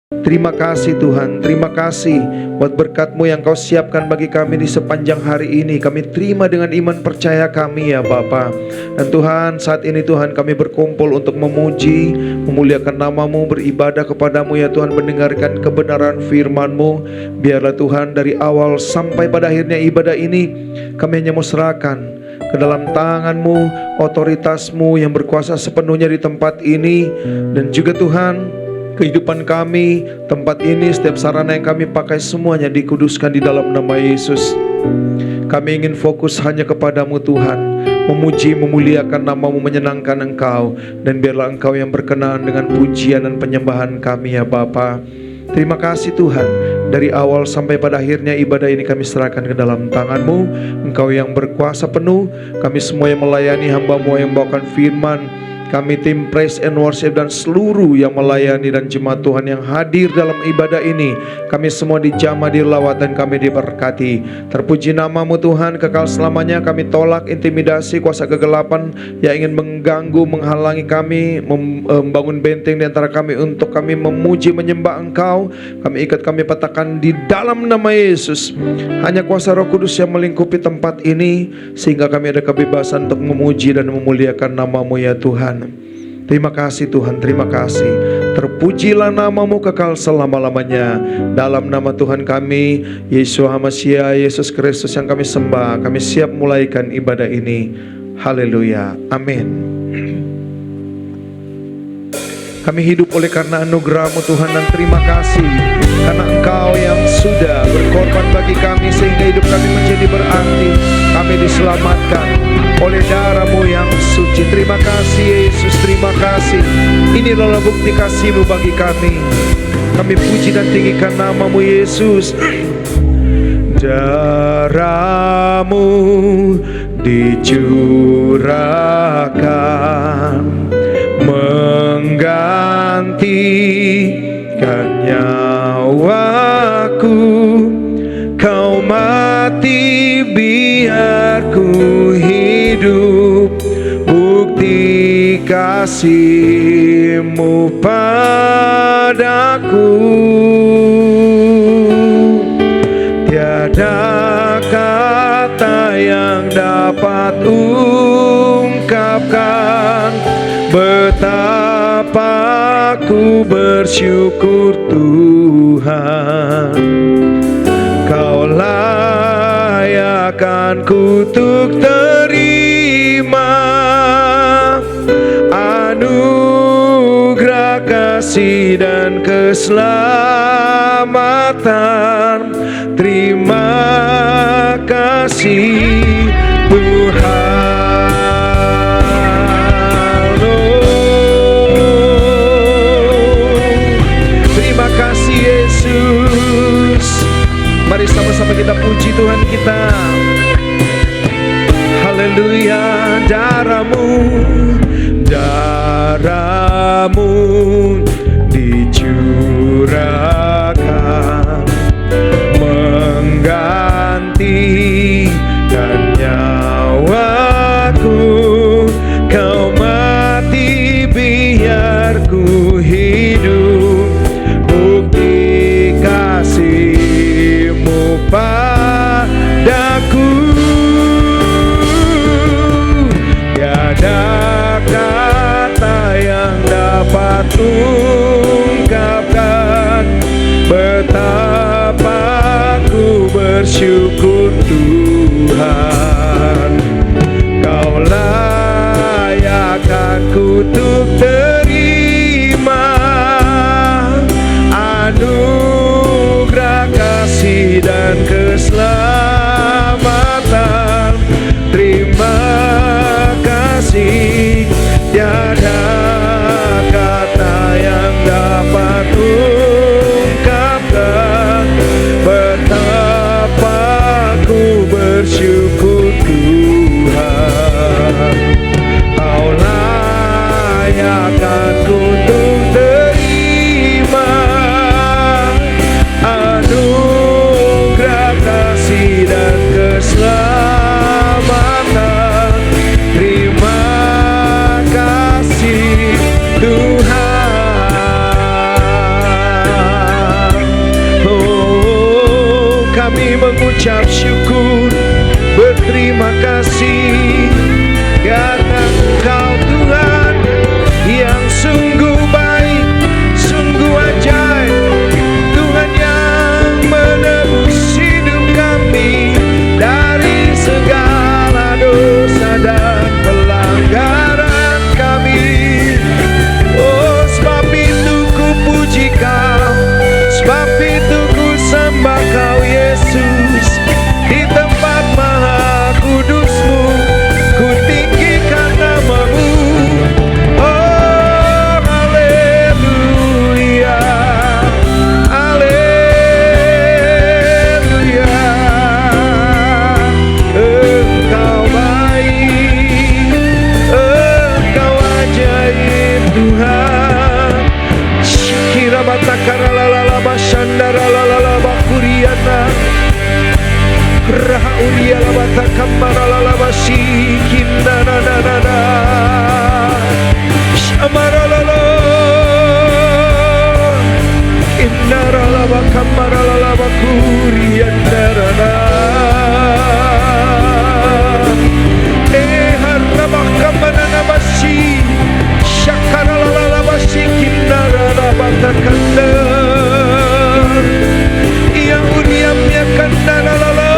Terima kasih Tuhan, terima kasih buat berkat-Mu yang Kau siapkan bagi kami di sepanjang hari ini. Kami terima dengan iman percaya kami ya Bapa. Dan Tuhan, saat ini Tuhan kami berkumpul untuk memuji, memuliakan nama-Mu, beribadah kepadamu ya Tuhan, mendengarkan kebenaran firman-Mu. Biarlah Tuhan dari awal sampai pada akhirnya ibadah ini kami hanya mau serahkan ke dalam tangan-Mu, otoritas-Mu yang berkuasa sepenuhnya di tempat ini. Dan juga Tuhan, kehidupan kami, tempat ini, setiap sarana yang kami pakai semuanya dikuduskan di dalam nama Yesus. Kami ingin fokus hanya kepadamu Tuhan, memuji, memuliakan nama-Mu, menyenangkan Engkau. Dan biarlah Engkau yang berkenan dengan pujian dan penyembahan kami ya Bapa. Terima kasih Tuhan, dari awal sampai pada akhirnya ibadah ini kami serahkan ke dalam tangan-Mu. Engkau yang berkuasa penuh, kami semua yang melayani hamba-Mu yang membawakan firman, kami tim Praise and Worship dan seluruh yang melayani dan jemaat Tuhan yang hadir dalam ibadah ini, kami semua dijamah, dilawat dan kami diberkati. Terpuji nama-Mu Tuhan kekal selamanya. Kami tolak intimidasi kuasa kegelapan yang ingin mengganggu, menghalangi kami, membangun benteng di antara kami untuk kami memuji, menyembah Engkau. Kami ikat, kami patahkan di dalam nama Yesus. Hanya kuasa Roh Kudus yang melingkupi tempat ini, sehingga kami ada kebebasan untuk memuji dan memuliakan nama-Mu ya Tuhan. Terima kasih Tuhan, terima kasih. Terpujilah nama-Mu kekal selama-lamanya. Dalam nama Tuhan kami, Yeshua HaMashiach, Yesus Kristus yang kami sembah, kami siap mulaikan ibadah ini. Haleluya, amin. Kami hidup oleh karena anugerah-Mu Tuhan, dan terima kasih karena Engkau yang sudah berkorban bagi kami sehingga hidup kami menjadi berarti. Kami diselamatkan oleh darah-Mu yang suci. Terima kasih Yesus, terima kasih. Inilah bukti kasih-Mu bagi kami. Kami puji dan tinggikan nama-Mu Yesus. Darah-Mu dicurahkan menggantikan nyawaku. Kau mati biar ku hidup, bukti kasih-Mu padaku. Tiada kata yang dapat ungkapkan betapa ku bersyukur Tuhan. Kau layakkan kutuk terima anugerah kasih dan keselamatan. Terima kasih Tuhan. Terima kasih Yesus. Mari sama-sama kita puji Tuhan kita. Haleluya. Darah-Mu, darah-Mu dicurahkan menggantikan nyawaku. Kau mati biar ku hidup, bukti kasih-Mu padaku. Tiada kata yang dapat ungkapkan betapa ku bersyukur Tuhan. Kau layakkan kutuk terima anugerah kasih dan keselamatan. Terima kasih. Tiada kata yang dapat ungkapkan betapa ku bersyukur Tuhan. Kau layakkan kutuk terima anugerah kasih kami mengucap syukur, berterima kasih karena Engkau Tuhan yang sungguh baik, sungguh ajaib, Tuhan yang menebus hidup kami dari segala dosa dan pelanggaran kami. Oh, sebab itu ku puji Kau, sebab itu ku sembah Kau Yesus. Di tempat maha kudus-Mu ku tinggikan nama-Mu. Oh, haleluya, haleluya. Engkau baik, Engkau ajaib Tuhan. Shikira batakara lalala bashandara lalala bakuriana. Raha ulia la batakamara lalala bashikina na na na na. Shamara lala. Innara la bakamara lalala bakuriana na na. Harra bakamana na bashi. Shakara lalala bashikina na batakanda. Yang uniamnya kanda lalala.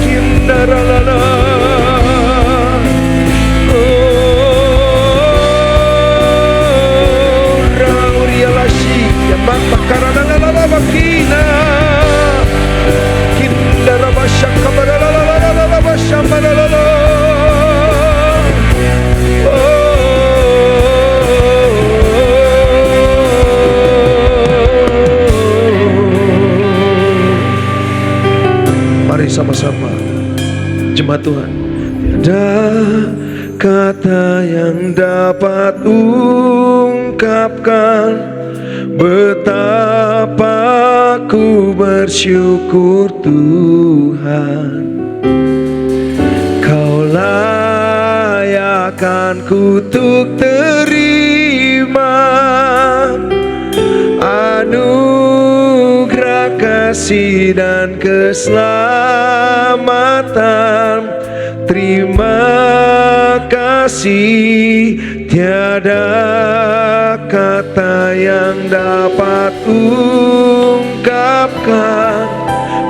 Kinaralala. Oh, raurialashi yamakaralalala bakina. Kindarabashakabaralala bashamaralala. Mari sama-sama jemaat Tuhan. Tiada kata yang dapat ungkapkan betapa ku bersyukur Tuhan. Kau layakkan kutuk terima anugerah kasih dan keselamatan. Terima kasih, tiada kata yang dapat ungkapkan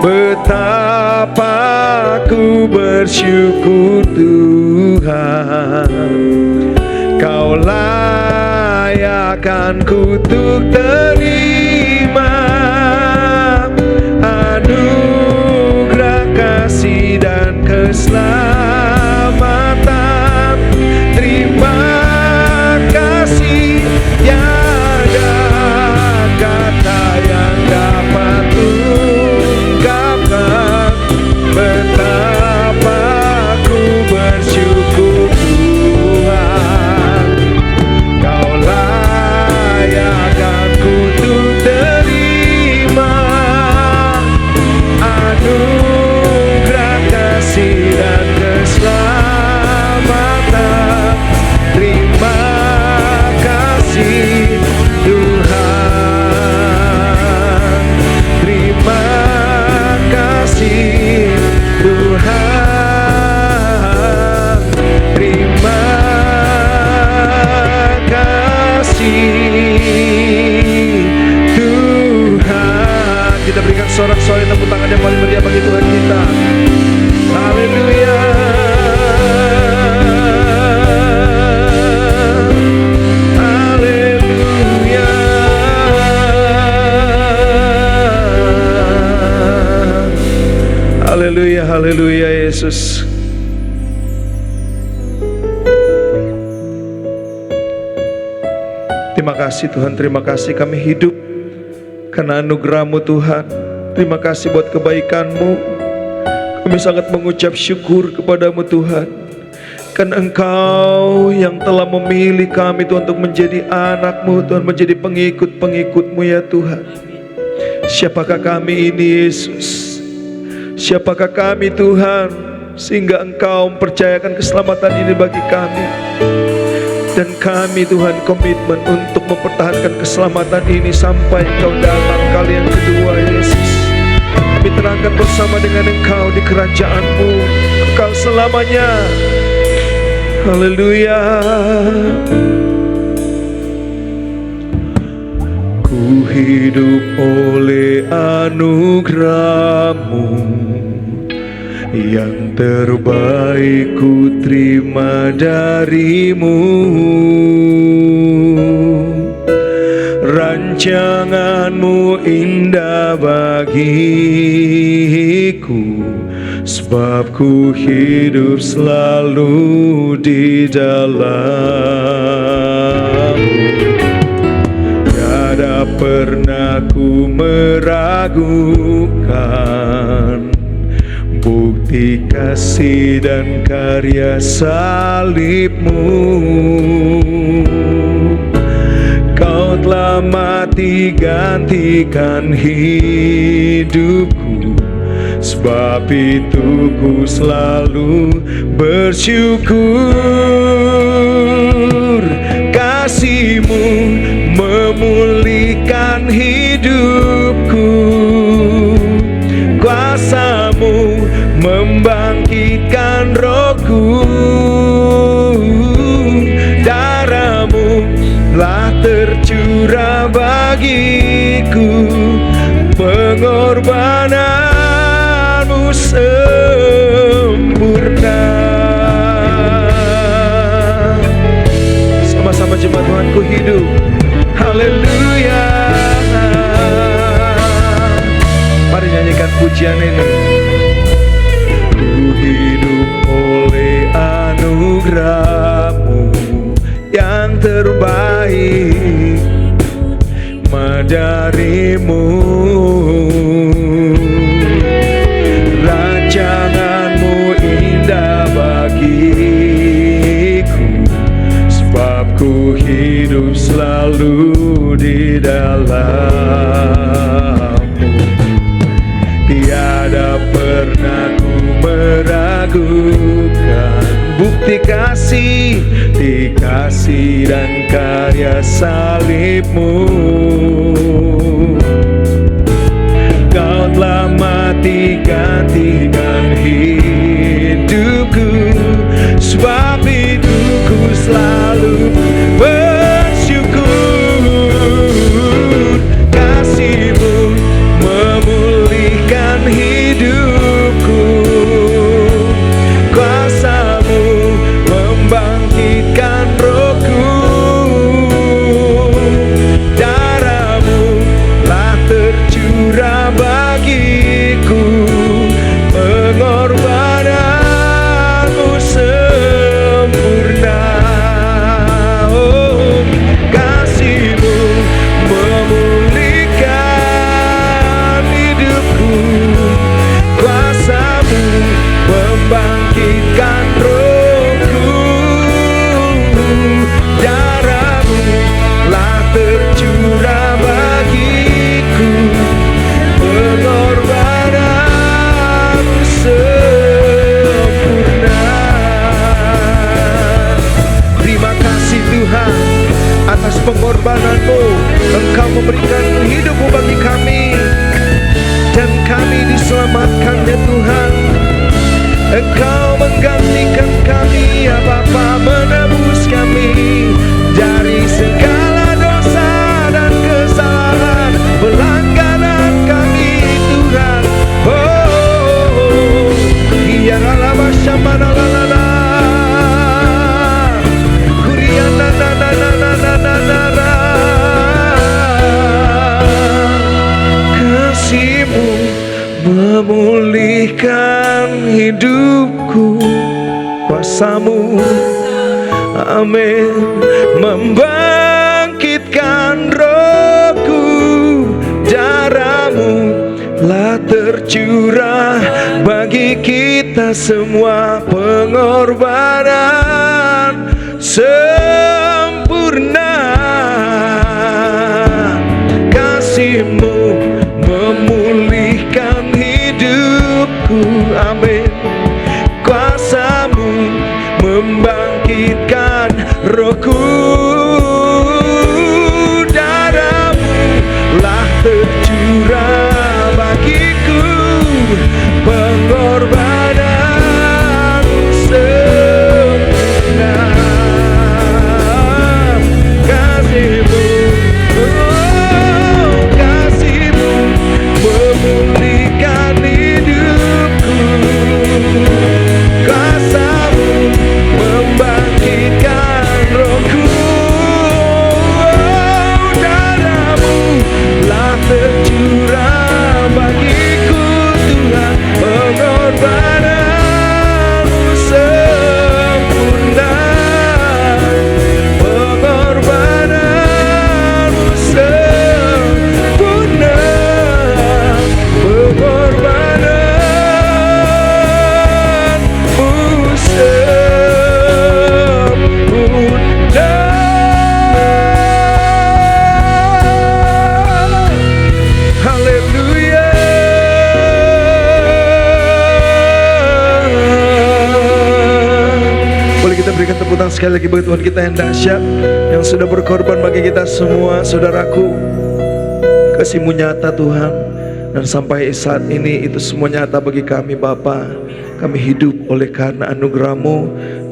betapa ku bersyukur Tuhan. Kau layakkan kutuk terima anugerah kasih dan keselamatan. Terima kasih, tiada kata yang dapat ungkapkan betapa ku bersyukur Tuhan. Kau layakkan kutuk terima anugerah kasih dan keselamatan. Terima kasih Tuhan. Terima kasih Tuhan. Terima kasih Tuhan. Kita berikan sorak-sorai tepuk tangan yang paling meriah bagi Tuhan kita. Haleluya. Haleluya. Haleluya, haleluya Yesus. Terima kasih Tuhan, terima kasih kami hidup karena anugerah-Mu Tuhan. Terima kasih buat kebaikan-Mu. Kami sangat mengucap syukur kepadamu Tuhan, karena Engkau yang telah memilih kami Tuhan untuk menjadi anak-Mu Tuhan, menjadi pengikut-pengikut-Mu ya Tuhan. Siapakah kami ini Yesus? Siapakah kami Tuhan sehingga Engkau mempercayakan keselamatan ini bagi kami? Dan kami Tuhan komitmen untuk mempertahankan keselamatan ini sampai Engkau datang kali yang kedua, Yesus. Kami terangkan bersama dengan Engkau di kerajaan-Mu kekal selamanya. Haleluya. Ku hidup oleh anugerah-Mu, yang terbaik ku terima dari-Mu. Rancangan-Mu indah bagiku, sebab ku hidup selalu di dalam-Mu. Tiada pernah ku meragukan bukti kasih dan karya salib-Mu. Kau telah mati gantikan hidupku, sebab itu ku selalu bersyukur. Kasih-Mu memulihkan hidupku, kuasa-Mu membangkitkan rohku. Darah-Mu telah tercurah bagiku, pengorbanan-Mu sempurna. Sama-sama jemaat Tuhan, ku hidup. Haleluya. Mari nyanyikan pujian ini. Ku hidup oleh anugerah-Mu yang terbaik dari-Mu. Rancangan-Mu indah bagiku, sebab ku hidup selalu di dalam-Mu. Tiada pernah ku meragukan bukti kasih, dan karya salib-Mu. Kau telah mati gantikan hidupku, sebab itu ku selalu bersyukur. Kasih-Mu memulihkan hidupku, kuasa-Mu membangkitkan rohku. Darah-Mu telah tercurah bagiku, pengorbanan-Mu sempurna. Oh, kasih-Mu memulihkan hidupku, kuasa-Mu membangkitkan rohku. Darah-Mu telah tercurah bagiku, pengorbanan-Mu sempurna. Terima kasih Tuhan atas pengorbanan-Mu. Engkau memberikan hidup-Mu bagi kami, dan kami diselamatkan ya Tuhan. Engkau menggantikan kami ya Bapa, menebus kami dari segala dosa dan kesalahan pelanggaran kami Tuhan. Oh, ya Allah syamana la la la, kuriana na na na na na na na. Kasih-Mu memulihkan hidupku, kuasa-Mu, amin, membangkitkan rohku. Darah-Mu telah tercurah bagi kita semua, pengorbanan sempurna. Kasih-Mu memulihkan hidupku, amin, kuasa-Mu membangkitkan Rohku, darahmu lah tercurah bagiku, pengorbanan sempurna. Kasihmu, oh, kasihmu memulihkan hidupku, kuasamu membangkitkan rohku, oh, darahmu lah tercurah bagiku Tuhan, pengorbananmu sempurna, pengorbananmu sempurna, pengorbananmu sempurna. Haleluya. Boleh kita berikan tepuk tangan sekali lagi bagi Tuhan kita yang dahsyat, yang sudah berkorban bagi kita semua, saudaraku. Kasih-Mu nyata Tuhan, dan sampai saat ini itu semua nyata bagi kami Bapa. Kami hidup oleh karena anugerah-Mu.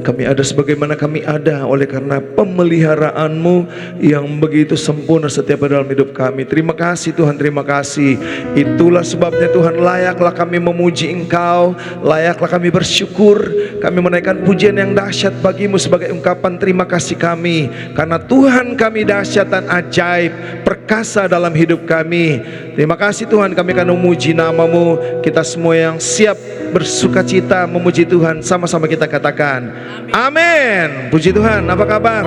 Kami ada sebagaimana kami ada oleh karena pemeliharaan-Mu yang begitu sempurna setiap dalam hidup kami. Terima kasih Tuhan, terima kasih. Itulah sebabnya Tuhan, layaklah kami memuji Engkau, layaklah kami bersyukur, kami menaikkan pujian yang dahsyat bagi-Mu sebagai ungkapan terima kasih kami. Karena Tuhan kami dahsyat dan ajaib, perkasa dalam hidup kami. Terima kasih Tuhan, kami akan memuji nama-Mu. Kita semua yang siap bersukacita memuji Tuhan, sama-sama kita katakan amin. Puji Tuhan. Apa kabar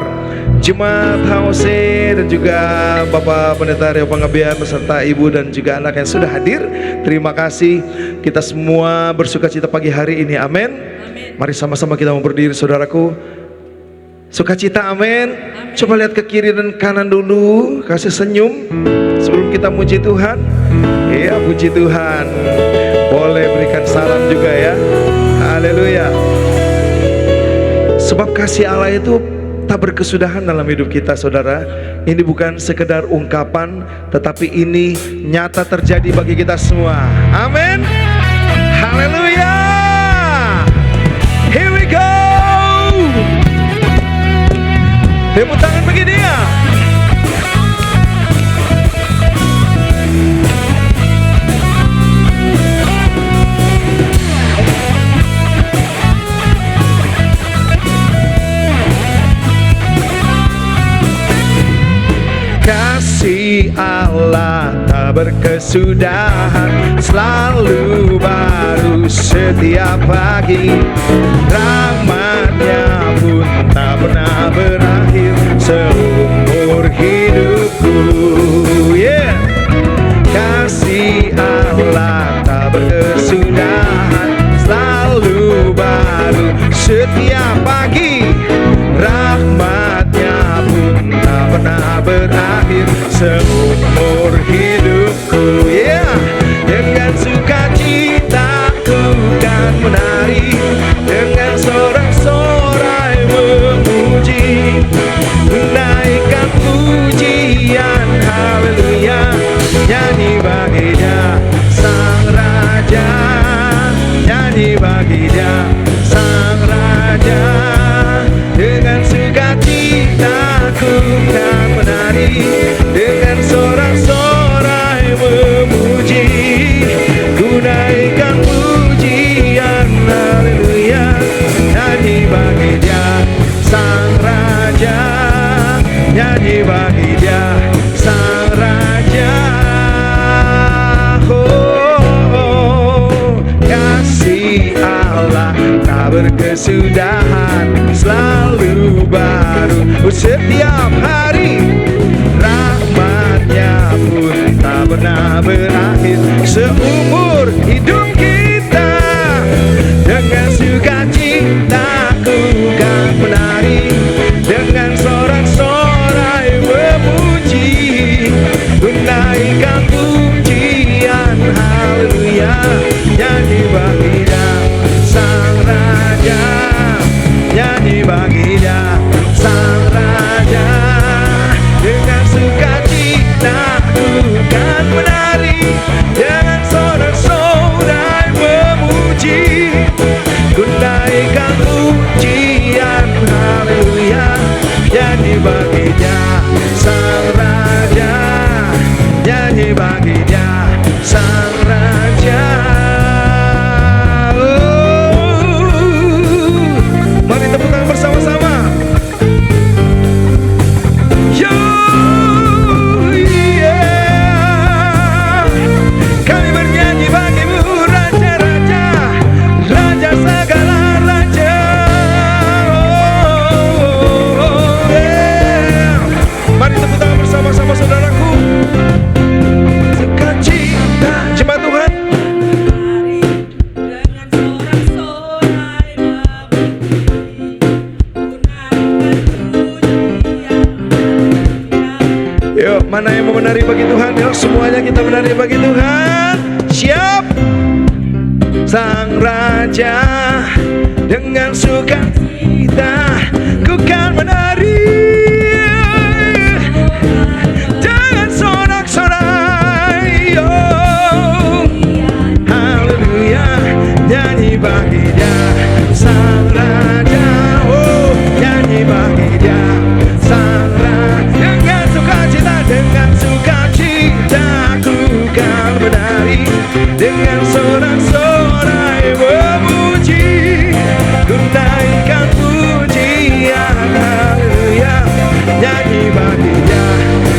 Jemaat HOC dan juga Bapak Pendeta Rio Panggabean beserta Ibu dan juga anak yang sudah hadir? Terima kasih. Kita semua bersukacita pagi hari ini, amin. Mari sama-sama kita mau berdiri, saudaraku. Sukacita, amin. Coba lihat ke kiri dan kanan dulu, kasih senyum sebelum kita muji Tuhan. Iya, puji Tuhan. Boleh berikan salam juga ya. Haleluya. Sebab kasih Allah itu tak berkesudahan dalam hidup kita, saudara. Ini bukan sekedar ungkapan, tetapi ini nyata terjadi bagi kita semua. Amin. Haleluya. Here we go. Tepuk tangan bagi Dia. Kasih Allah tak berkesudahan, selalu baru setiap pagi. Rahmatnya pun tak pernah berakhir seumur hidupku. Yeah. Kasih Allah tak berkesudahan, selalu baru setiap pagi. Rahmatnya pun tak pernah berakhir seumur hidupku. Yeah. Dengan sukacita ku kan menari, dengan sorak-sorai memuji, menaikkan pujian haleluya. Nyanyi bagi Dia Sang Raja, nyanyi bagi Dia Sang Raja. Dengan sukacita ku kan menari, dengan sorak-sorai memuji, ku naikkan pujian haleluya. Nyanyi bagi Dia Sang Raja, nyanyi bagi Dia Sang Raja. Oh, kasih Allah tak berkesudahan, selalu baru setiap hari. Rahmatnya pun tak pernah berakhir seumur hidup kita. Dengan sukacita ku kan menari, dengan sorak-sorai memuji, menaikkan pujian haleluya. Nyanyi bagi Dia Sang Raja, nyanyi bagi Dia Sang menari dengan sorak-sorai memuji, ku naikkan pujian haleluya, nyanyi baginya sang raja, nyanyi baginya sang raja. Mari tepuk tangan bersama-sama. Yo, yeah. Kami bernyanyi bagimu raja-raja, raja segala raja. Oh, yeah. Mari tepuk tangan bersama-sama saudaraku. Sukacita, jemaat Tuhan. Yuk, mana yang mau menari bagi Tuhan? Yuk, semuanya kita menari bagi Tuhan. Siap? Sang Raja, dengan sukacita ku kan menari dengan sorak-sorai. Oh, haleluya, nyanyi bagi Dia sang Raja. Oh, nyanyi bagi Dia sang Raja. Dengan sukacita ku kan menari, dengan sorak-sorai memuji, ku naikkan pujian haleluya, nyanyi bagi Dia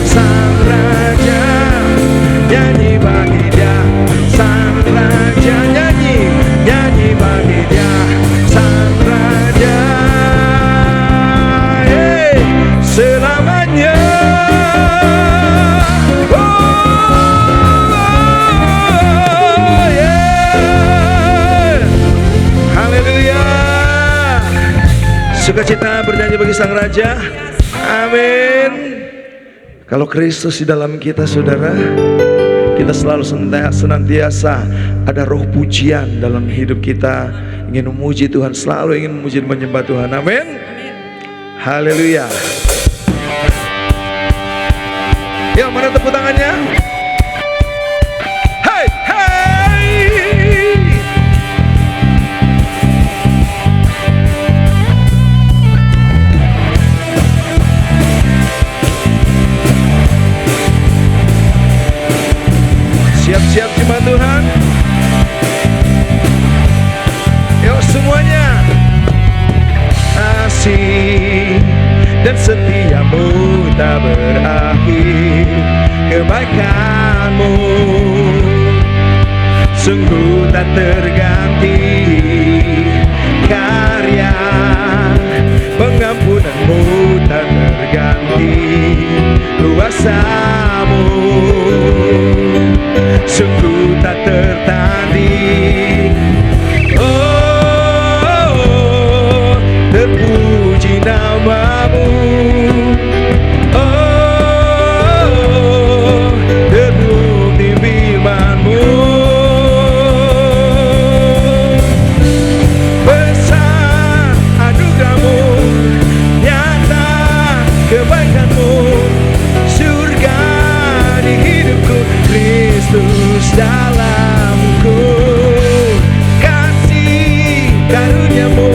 sang Raja, nyanyi bagi Dia sang Raja, nyanyi, nyanyi bagi Dia sang Raja. Hey, selamanya. Sukacita bernyanyi bagi sang Raja. Amin. Kalau Kristus di dalam kita, saudara, kita selalu senantiasa ada roh pujian dalam hidup kita. Ingin memuji Tuhan, selalu ingin memuji dan menyembah Tuhan. Amin. Haleluya. Yuk, mana tepuk tangannya? Hai, hai. Siap-siap jemaat Tuhan. Yuk semuanya. Kasih dan setiamu tak berakhir, kebaikanmu sungguh tak terganti, karya pengampunanmu tak terganti, kuasamu sungguh tak tertanding. Oh, terpuji namamu. Oh, terbukti firman-Mu. Besar anugerah-Mu, nyata kebaikan-Mu, surga di hidupku, Kristus dalamku, kasih karunia-Mu,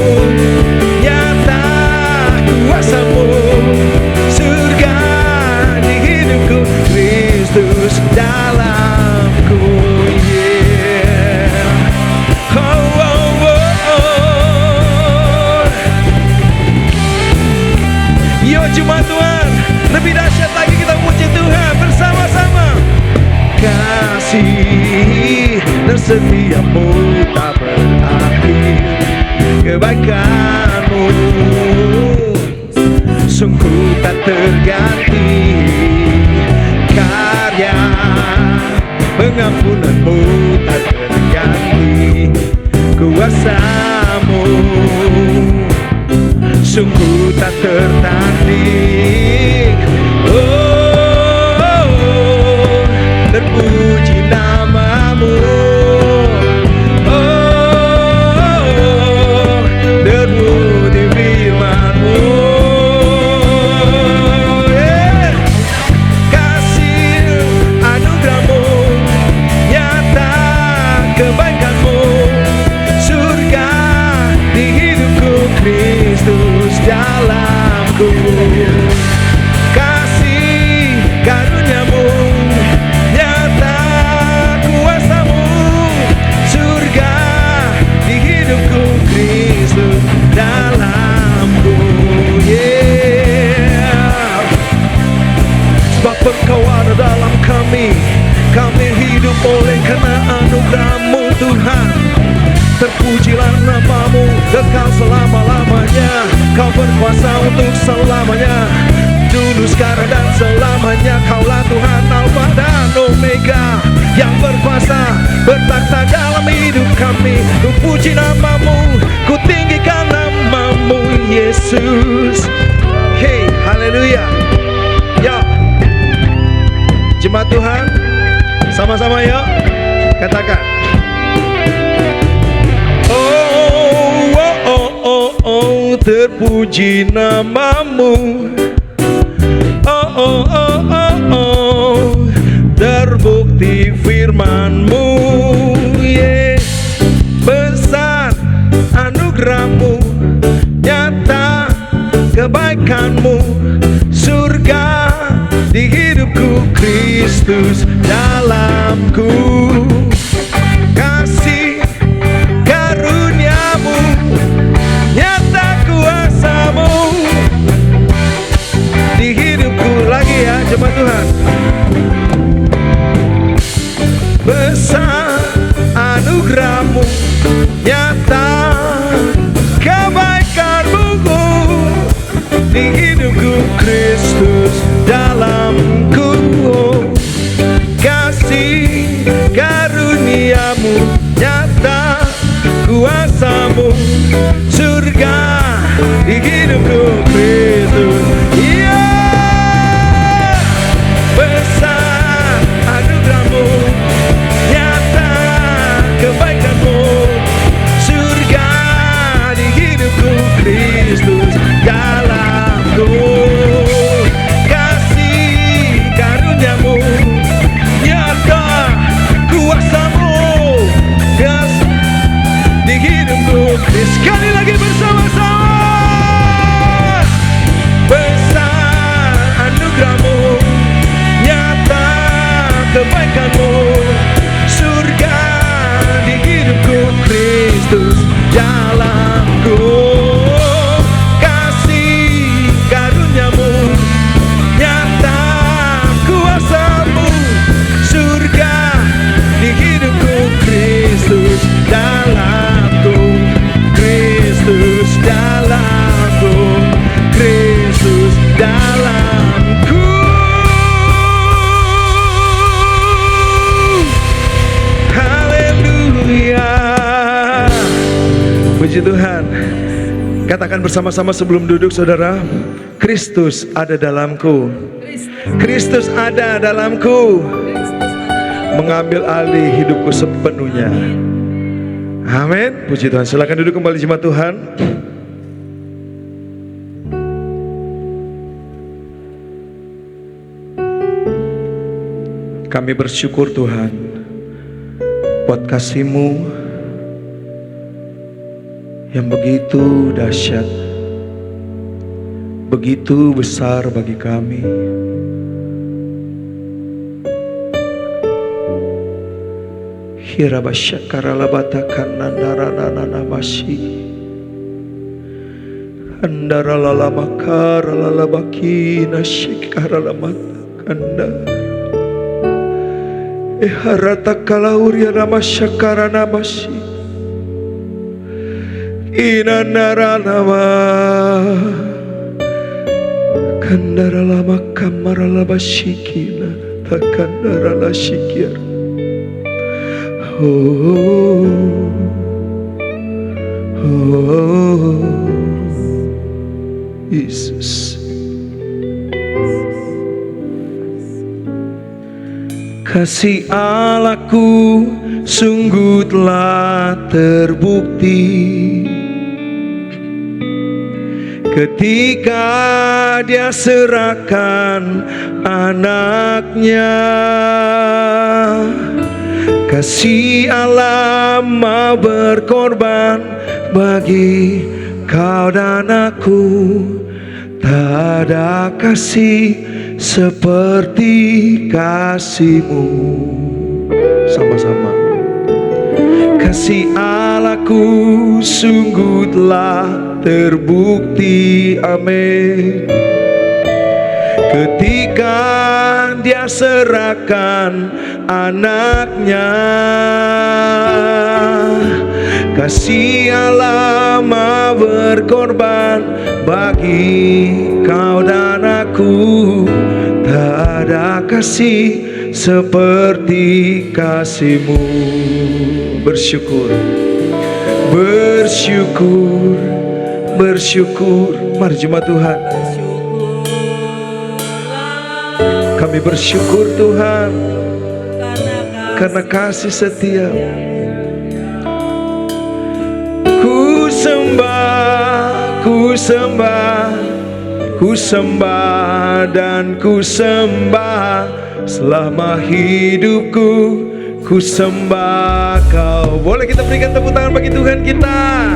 nyata kuasa-Mu, surga di hidupku, Kristus dalamku. Yeah. Oh, oh, oh, oh. Yo jemaat Tuhan, lebih dahsyat lagi kita puji Tuhan bersama-sama. Kasih dan setiamu tak berakhir, kebaikan-Mu sungguh tak terganti, karya pengampunan-Mu tak terganti, kuasa-Mu sungguh tak tertanding. Oh, terpuji namamu. Oh, terpuji firman-Mu. Yeah. Kasih anugerah-Mu, Kasih karuniamu, nyata kuasamu, surga di hidupku, Kristus dalamku. Yeah. Sebab Engkau ada dalam kami, kami hidup oleh karena anugerah-Mu Tuhan. Terpujilah nama-Mu kekal selama-lamanya. Kau berkuasa untuk selamanya, dulu, sekarang, dan selamanya. Kaulah Tuhan Alfa dan Omega, yang berkuasa bertakhta dalam hidup kami. Ku puji nama-Mu, ku tinggikan nama-Mu Yesus. Hey, haleluya. Ya, jemaat Tuhan, sama-sama yuk katakan. Oh, oh, oh, oh, oh, terpuji nama-Mu. Oh, oh, oh, oh, oh, terbukti firman-Mu. Yeah. Besar anugerah-Mu, nyata kebaikan-Mu, surga di hidupku, Kristus dalamku. Kasih karuniamu, nyata kuasamu di hidupku. Lagi ya jemaat Tuhan. Besar anugerah-Mu, nyata kebaikan-Mu di hidupku, Kristus dalamku. Kasih karuniamu, nyata kuasamu, surga di hidupku, Kristus. Iya, besar anugerah-Mu, nyata kebaikan-Mu, surga di hidupku, Kristus dalamku. Kasih karuniamu, nyata kuasamu, yes, di hidupku. Sekali lagi bersama-sama. Besar anugerah-Mu, nyata kebaikan-Mu, surga di hidupku, Kristus dalamku. Kasih karuniamu, nyata kuasamu, surga di hidupku, Kristus dalamku, Kristus dalamku, Kristus dalamku. Haleluya. Puji Tuhan. Katakan bersama-sama sebelum duduk saudara. Kristus ada dalamku. Kristus ada dalamku, mengambil alih hidupku sepenuhnya. Amin. Puji Tuhan. Silakan duduk kembali jemaat Tuhan. Kami bersyukur Tuhan buat kasih-Mu yang begitu dahsyat, begitu besar bagi kami. Hirabasyakaralabatakanandarananamasi Andaralamakaralalabakinasyikaralamatakananda Eharatakalaurianamasyakaranamasyi Inanaranama Kandaralamakamaralamashikina Takandaralashikir. Oh, oh, Yesus. Kasih Allahku sungguh telah terbukti ketika Dia serahkan anaknya. Kasih Allah mau berkorban bagi kau dan aku, Tak ada kasih seperti kasih-Mu. Sama-sama. Kasih Allahku sungguh telah terbukti, amin. Ketika Dia serahkan anaknya, kasih Allah mau berkorban bagi kau dan aku. Tak ada kasih seperti kasih-Mu. Bersyukur, bersyukur, bersyukur. Mari jemaat Tuhan, kami bersyukur Tuhan karena kasih setia. Ku sembah, ku sembah, ku sembah dan ku sembah selama hidupku. Ku sembah Kau. Boleh kita berikan tepuk tangan bagi Tuhan kita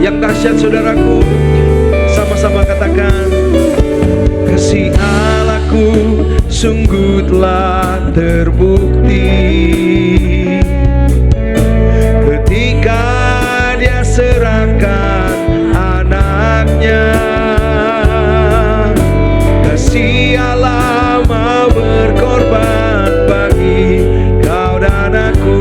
yang dahsyat, saudaraku. Sama-sama katakan, kasih Allahku sungguh telah terbukti. Ketika Dia serahkan anaknya, kasih Allah mau berkorban bagi kau dan aku.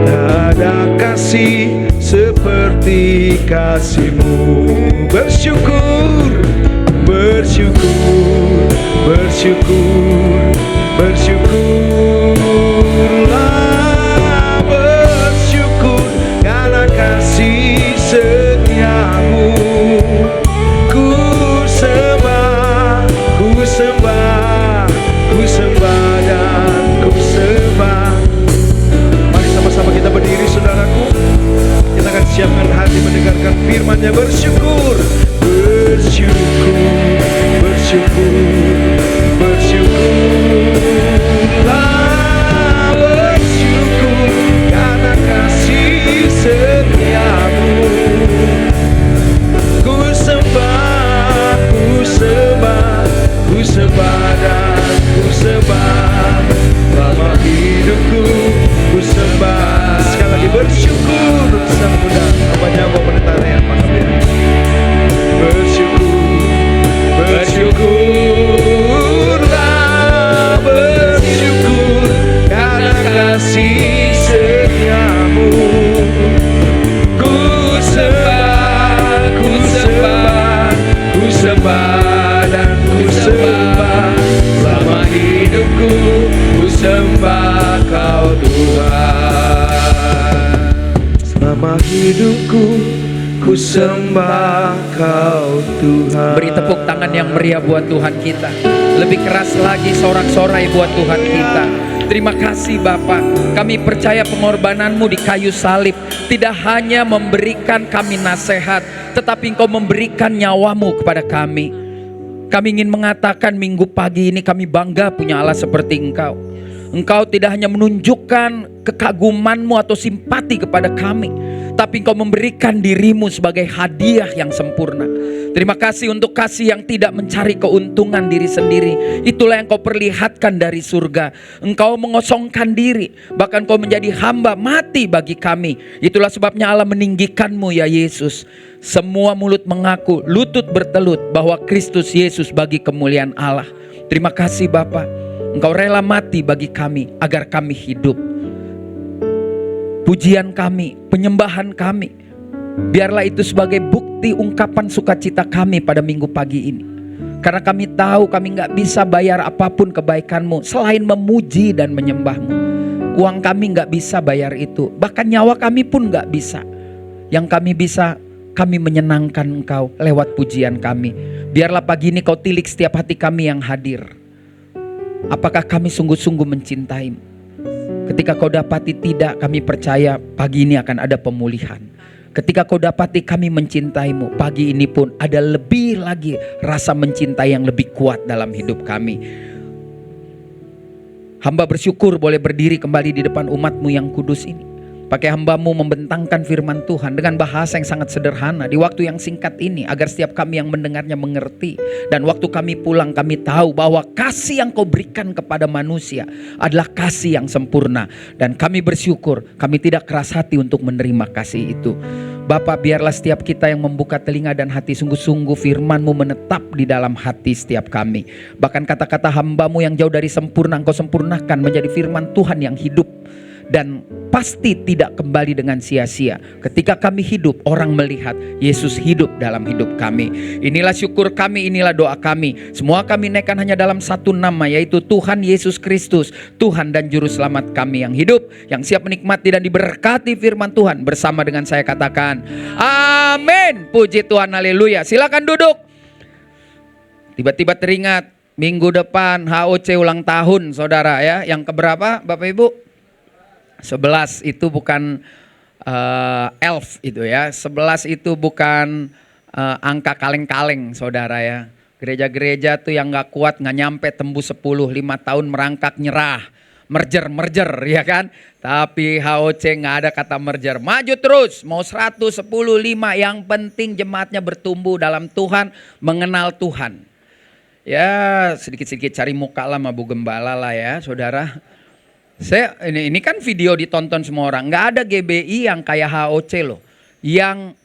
Tak ada kasih seperti kasih-Mu. Bersyukur, bersyukur, bersyukur, bersyukurlah, bersyukur karena kasih setia-Mu. Ku sembah, ku sembah, ku sembah dan ku sembah. Mari sama-sama kita berdiri, saudaraku. Kita akan siapkan hati mendengarkan firman-Nya. Bersyukur, bersyukur, bersyukur, bersyukurlah, bersyukur karena kasih setia-Mu. Ku sembah, ku sembah, ku sembah dan ku sembah selama hidupku. Ku sembah. Sekali lagi bersyukur. Sang muda apanya mau penetarian maka bersyukur, bersyukurlah, bersyukur karena kasih setia-Mu. Ku sembah, ku sembah, ku sembah dan ku sembah selama hidupku. Ku sembah Kau Tuhan. Selama hidupku ku sembah Kau Tuhan. Beri tepuk tangan yang meriah buat Tuhan kita. Lebih keras lagi sorak-sorai buat Tuhan kita. Terima kasih Bapa. Kami percaya pengorbanan-Mu di kayu salib tidak hanya memberikan kami nasihat, tetapi Engkau memberikan nyawa-Mu kepada kami. Kami ingin mengatakan minggu pagi ini kami bangga punya Allah seperti Engkau. Engkau tidak hanya menunjukkan kekaguman-Mu atau simpati kepada kami, tapi Engkau memberikan diri-Mu sebagai hadiah yang sempurna. Terima kasih untuk kasih yang tidak mencari keuntungan diri sendiri. Itulah yang Kau perlihatkan dari surga. Engkau mengosongkan diri, bahkan Kau menjadi hamba mati bagi kami. Itulah sebabnya Allah meninggikan-Mu ya Yesus. Semua mulut mengaku, lutut bertelut bahwa Kristus Yesus bagi kemuliaan Allah. Terima kasih Bapa. Engkau rela mati bagi kami agar kami hidup. Pujian kami, penyembahan kami, biarlah itu sebagai bukti ungkapan sukacita kami pada minggu pagi ini. Karena kami tahu kami gak bisa bayar apapun kebaikan-Mu selain memuji dan menyembah-Mu. Uang kami gak bisa bayar itu, bahkan nyawa kami pun gak bisa. Yang kami bisa, kami menyenangkan Engkau lewat pujian kami. Biarlah pagi ini Kau tilik setiap hati kami yang hadir. Apakah kami sungguh-sungguh mencintai-Mu? Ketika Kau dapati tidak, kami percaya pagi ini akan ada pemulihan. Ketika Kau dapati kami mencintai-Mu, pagi ini pun ada lebih lagi rasa mencintai yang lebih kuat dalam hidup kami. Hamba bersyukur boleh berdiri kembali di depan umat-Mu yang kudus ini. Pakai hamba-Mu membentangkan firman Tuhan dengan bahasa yang sangat sederhana di waktu yang singkat ini, agar setiap kami yang mendengarnya mengerti. Dan waktu kami pulang, kami tahu bahwa kasih yang Kau berikan kepada manusia adalah kasih yang sempurna. Dan kami bersyukur kami tidak keras hati untuk menerima kasih itu. Bapak, biarlah setiap kita yang membuka telinga dan hati, sungguh-sungguh firman-Mu menetap di dalam hati setiap kami. Bahkan kata-kata hamba-Mu yang jauh dari sempurna Engkau sempurnakan menjadi firman Tuhan yang hidup dan pasti tidak kembali dengan sia-sia. Ketika kami hidup, orang melihat Yesus hidup dalam hidup kami. Inilah syukur kami, inilah doa kami. Semua kami naikkan hanya dalam satu nama, yaitu Tuhan Yesus Kristus, Tuhan dan Juru Selamat kami yang hidup, yang siap menikmati dan diberkati firman Tuhan. Bersama dengan saya katakan, amin. Puji Tuhan, haleluya. Silakan duduk. Tiba-tiba teringat, minggu depan HOC ulang tahun saudara ya. Yang keberapa Bapak Ibu? 11 itu bukan elf itu ya. 11 itu bukan angka kaleng-kaleng saudara ya. Gereja-gereja tuh yang gak kuat, gak nyampe tembus 10, 5 tahun merangkak nyerah. Merger ya kan. Tapi HOC gak ada kata merger. Maju terus, mau 100, 10, 5. Yang penting jemaatnya bertumbuh dalam Tuhan, mengenal Tuhan. Ya sedikit-sedikit cari muka lah sama Bu Gembala lah ya saudara. Ini kan video ditonton semua orang. Nggak ada GBI yang kayak HOC loh, yang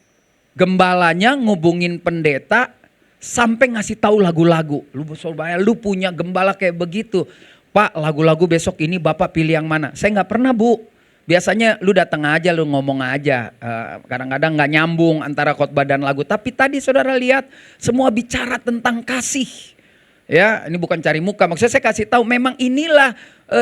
gembalanya ngubungin pendeta sampai ngasih tahu lagu-lagu. Lu punya gembala kayak begitu, Pak, lagu-lagu besok ini Bapak pilih yang mana? Saya nggak pernah Bu. Biasanya lu datang aja, lu ngomong aja. Kadang-kadang nggak nyambung antara khotbah dan lagu. Tapi tadi saudara lihat semua bicara tentang kasih. Ya, ini bukan cari muka. Maksudnya saya kasih tahu memang inilah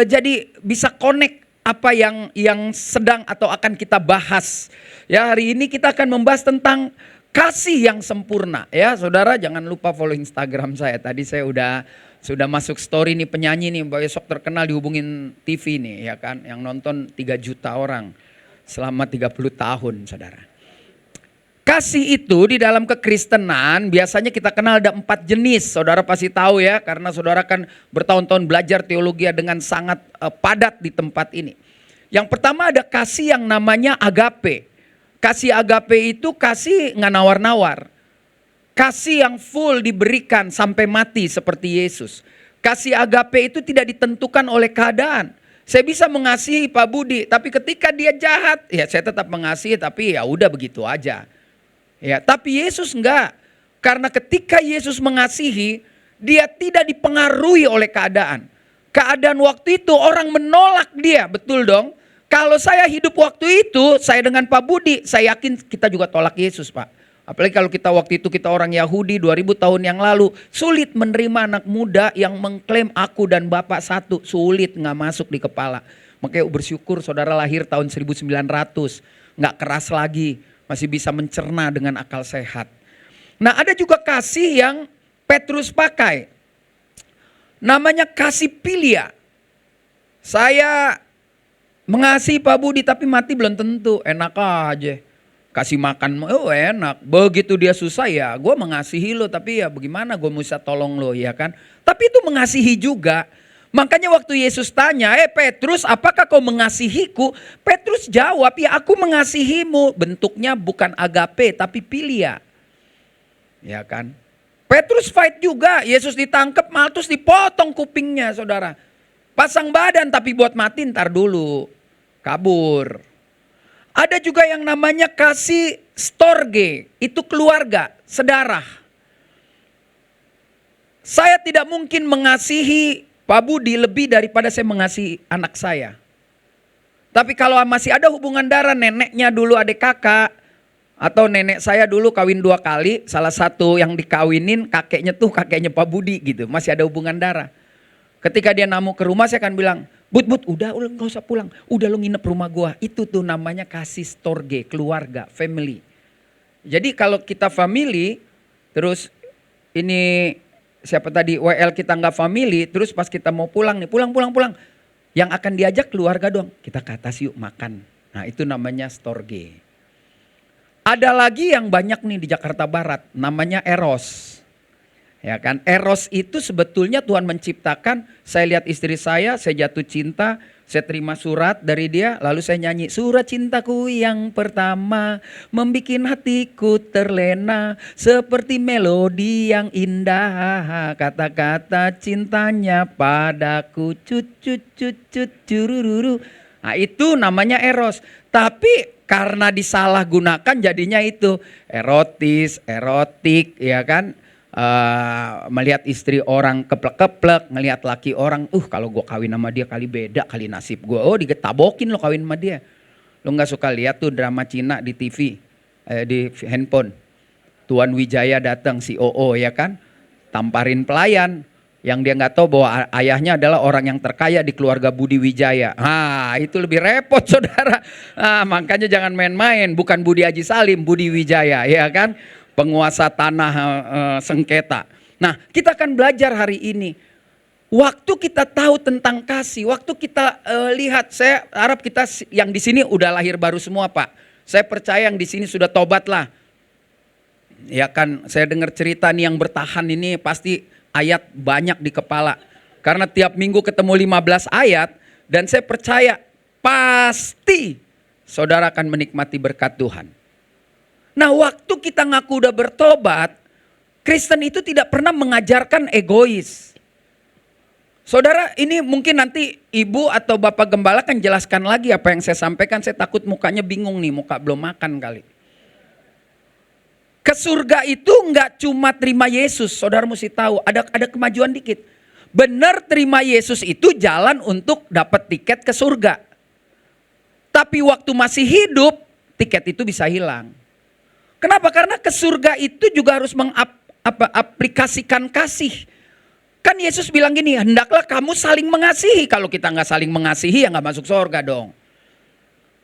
jadi bisa connect apa yang sedang atau akan kita bahas. Ya, hari ini kita akan membahas tentang kasih yang sempurna. Ya, saudara jangan lupa follow Instagram saya. Tadi saya sudah masuk story nih, penyanyi nih besok terkenal dihubungin TV nih ya kan. Yang nonton 3 juta orang selama 30 tahun saudara. Kasih itu di dalam kekristenan biasanya kita kenal ada 4 jenis. Saudara pasti tahu ya, karena saudara kan bertahun-tahun belajar teologi dengan sangat padat di tempat ini. Yang pertama ada kasih yang namanya agape. Kasih agape itu kasih nggak nawar-nawar. Kasih yang full diberikan sampai mati seperti Yesus. Kasih agape itu tidak ditentukan oleh keadaan. Saya bisa mengasihi Pak Budi, tapi ketika dia jahat, ya saya tetap mengasihi, tapi ya udah begitu aja. Ya, tapi Yesus enggak. Karena ketika Yesus mengasihi, dia tidak dipengaruhi oleh keadaan. Keadaan waktu itu orang menolak dia, betul dong. Kalau saya hidup waktu itu, saya dengan Pak Budi, saya yakin kita juga tolak Yesus Pak. Apalagi kalau kita waktu itu kita orang Yahudi 2000 tahun yang lalu. Sulit menerima anak muda yang mengklaim aku dan Bapak satu. Sulit, nggak masuk di kepala. Makanya bersyukur saudara lahir tahun 1900. Nggak keras lagi. Masih bisa mencerna dengan akal sehat. Nah ada juga kasih yang Petrus pakai. Namanya kasih pilia. Saya mengasihi Pak Budi tapi mati belum tentu. Enak aja. Kasih makan, oh enak. Begitu dia susah ya gue mengasihi lo. Tapi ya bagaimana gue bisa tolong lo ya kan. Tapi itu mengasihi juga. Makanya waktu Yesus tanya, Petrus apakah kau mengasihiku? Petrus jawab, ya aku mengasihimu. Bentuknya bukan agape tapi pilia. Ya kan. Petrus fight juga, Yesus ditangkap Maltus dipotong kupingnya saudara. Pasang badan tapi buat mati ntar dulu. Kabur. Ada juga yang namanya kasih storge, itu keluarga, sedarah. Saya tidak mungkin mengasihi Pak Budi lebih daripada saya mengasihi anak saya. Tapi kalau masih ada hubungan darah, neneknya dulu adik kakak, atau nenek saya dulu kawin 2 kali, salah satu yang dikawinin kakeknya tuh kakeknya Pak Budi gitu, masih ada hubungan darah. Ketika dia namu ke rumah saya akan bilang, Bud udah gak usah pulang, udah lu nginep rumah gua. Itu tuh namanya kasih storge, keluarga, family. Jadi kalau kita family, terus ini siapa tadi WL kita nggak family, terus pas kita mau pulang nih, pulang. Yang akan diajak keluarga dong, kita ke atas yuk makan. Nah itu namanya storge. Ada lagi yang banyak nih di Jakarta Barat, namanya eros. Ya kan, eros itu sebetulnya Tuhan menciptakan. Saya lihat istri saya jatuh cinta, saya terima surat dari dia, lalu saya nyanyi, surat cintaku yang pertama, membikin hatiku terlena, seperti melodi yang indah, kata-kata cintanya padaku, cut cut cut cut curururu. Nah itu namanya eros. Tapi karena disalahgunakan jadinya itu erotis, erotik, ya kan. Melihat istri orang keplek-keplek, ngelihat laki orang, kalau gue kawin sama dia kali beda kali nasib gue. Oh digetabokin lo kawin sama dia. Lo nggak suka lihat tuh drama Cina di TV, di handphone. Tuan Wijaya datang COO ya kan, tamparin pelayan yang dia nggak tahu bahwa ayahnya adalah orang yang terkaya di keluarga Budi Wijaya. Itu lebih repot saudara. Makanya jangan main-main, bukan Budi Haji Salim, Budi Wijaya ya kan. Penguasa tanah sengketa. Nah, kita akan belajar hari ini. Waktu kita tahu tentang kasih, waktu kita lihat, saya harap kita yang di sini udah lahir baru semua, Pak. Saya percaya yang di sini sudah tobat lah. Ya kan, saya dengar cerita nih yang bertahan ini pasti ayat banyak di kepala. Karena tiap minggu ketemu 15 ayat dan saya percaya pasti saudara akan menikmati berkat Tuhan. Nah waktu kita ngaku udah bertobat, Kristen itu tidak pernah mengajarkan egois. Saudara ini mungkin nanti ibu atau bapak gembala kan jelaskan lagi apa yang saya sampaikan. Saya takut mukanya bingung nih, muka belum makan kali. Ke surga itu nggak cuma terima Yesus, saudara mesti tahu ada kemajuan dikit. Benar terima Yesus itu jalan untuk dapat tiket ke surga. Tapi waktu masih hidup, tiket itu bisa hilang. Kenapa? Karena ke surga itu juga harus mengaplikasikan kasih. Kan Yesus bilang gini, hendaklah kamu saling mengasihi. Kalau kita nggak saling mengasihi ya nggak masuk surga dong.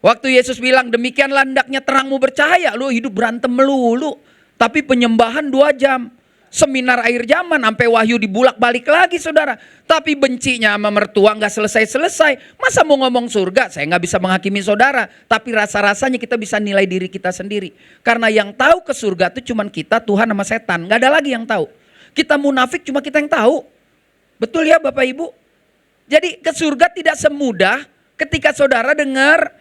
Waktu Yesus bilang demikianlah hendaknya terangmu bercahaya. Lu hidup berantem melulu. Tapi penyembahan 2 jam. Seminar akhir zaman sampai Wahyu dibulak balik lagi saudara. Tapi bencinya sama mertua nggak selesai-selesai. Masa mau ngomong surga? Saya nggak bisa menghakimi saudara. Tapi rasa-rasanya kita bisa nilai diri kita sendiri. Karena yang tahu ke surga itu cuma kita, Tuhan sama setan. Nggak ada lagi yang tahu. Kita munafik cuma kita yang tahu. Betul ya Bapak Ibu? Jadi ke surga tidak semudah ketika saudara dengar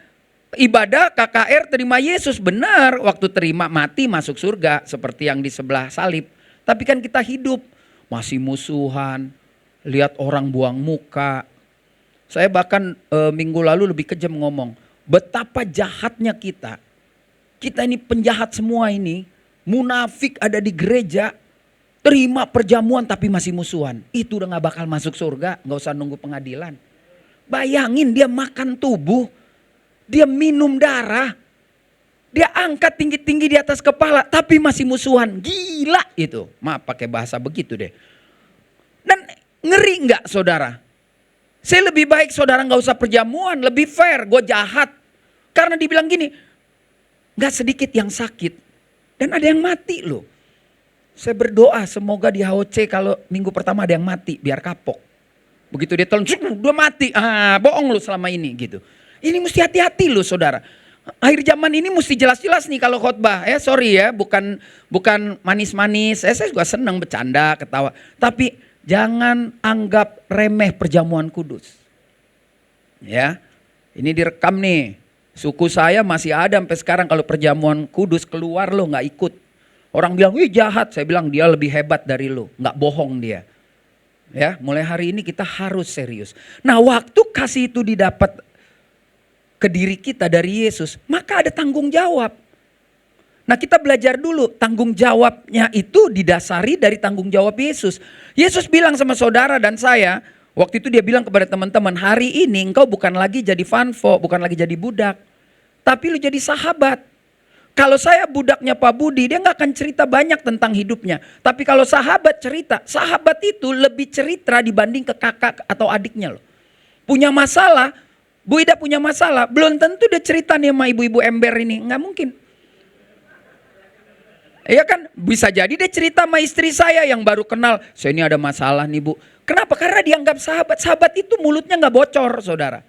ibadah KKR terima Yesus. Benar, waktu terima mati masuk surga seperti yang di sebelah salib. Tapi kan kita hidup masih musuhan, lihat orang buang muka. Saya bahkan minggu lalu lebih kejam ngomong, betapa jahatnya kita. Kita ini penjahat semua ini, munafik ada di gereja, terima perjamuan tapi masih musuhan. Itu udah gak bakal masuk surga, gak usah nunggu pengadilan. Bayangin dia makan tubuh, dia minum darah, dia angkat tinggi-tinggi di atas kepala tapi masih musuhan. Gila itu. Maaf pakai bahasa begitu deh. Dan ngeri nggak saudara? Saya lebih baik saudara nggak usah perjamuan, lebih fair. Gue jahat. Karena dibilang gini, nggak sedikit yang sakit dan ada yang mati loh. Saya berdoa semoga di HOC kalau minggu pertama ada yang mati biar kapok. Begitu dia tolong, dia mati. Bohong lu selama ini gitu. Ini mesti hati-hati loh saudara. Akhir zaman ini mesti jelas-jelas nih kalau khotbah. Sorry ya, bukan manis-manis. Saya juga senang bercanda, ketawa. Tapi jangan anggap remeh perjamuan kudus. Ya, ini direkam nih. Suku saya masih ada sampai sekarang kalau perjamuan kudus keluar lo nggak ikut. Orang bilang, wih jahat. Saya bilang dia lebih hebat dari lo, nggak bohong dia. Ya, mulai hari ini kita harus serius. Nah, waktu kasih itu didapat ke diri kita dari Yesus, maka ada tanggung jawab. Nah kita belajar dulu, tanggung jawabnya itu didasari dari tanggung jawab Yesus. Yesus bilang sama saudara dan saya, waktu itu dia bilang kepada teman-teman, hari ini engkau bukan lagi jadi fanfo, bukan lagi jadi budak, tapi lu jadi sahabat. Kalau saya budaknya Pak Budi, dia gak akan cerita banyak tentang hidupnya. Tapi kalau sahabat cerita, sahabat itu lebih cerita dibanding ke kakak atau adiknya loh. Punya masalah, Bu Ida punya masalah, belum tentu dia cerita nih sama ibu-ibu ember ini, nggak mungkin. Iya kan, bisa jadi dia cerita sama istri saya yang baru kenal, saya ini ada masalah nih Bu. Kenapa? Karena dianggap sahabat, sahabat itu mulutnya nggak bocor saudara.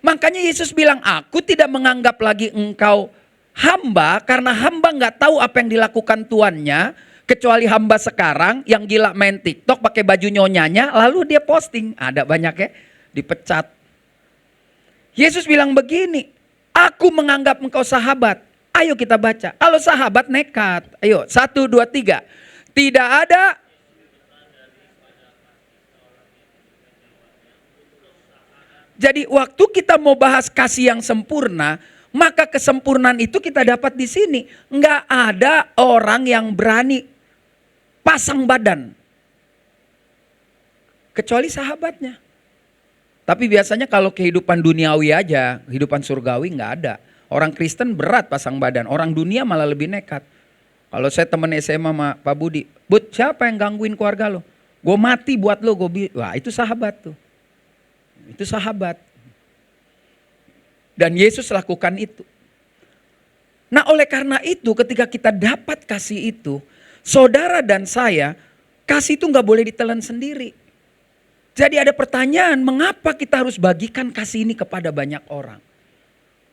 Makanya Yesus bilang, aku tidak menganggap lagi engkau hamba, karena hamba nggak tahu apa yang dilakukan tuannya. Kecuali hamba sekarang yang gila main TikTok pakai baju nyonyanya, lalu dia posting. Ada banyak ya, dipecat. Yesus bilang begini, aku menganggap engkau sahabat. Ayo kita baca. Kalau sahabat nekat. Ayo, 1, 2, 3. Tidak ada. Jadi waktu kita mau bahas kasih yang sempurna, maka kesempurnaan itu kita dapat di sini. Enggak ada orang yang berani pasang badan. Kecuali sahabatnya. Tapi biasanya kalau kehidupan duniawi aja, kehidupan surgawi nggak ada. Orang Kristen berat pasang badan, orang dunia malah lebih nekat. Kalau saya temen SMA sama Pak Budi, Bud, siapa yang gangguin keluarga lo? Gue mati buat lo, wah itu sahabat tuh. Itu sahabat. Dan Yesus lakukan itu. Nah oleh karena itu ketika kita dapat kasih itu, saudara dan saya, kasih itu nggak boleh ditelan sendiri. Jadi ada pertanyaan, mengapa kita harus bagikan kasih ini kepada banyak orang?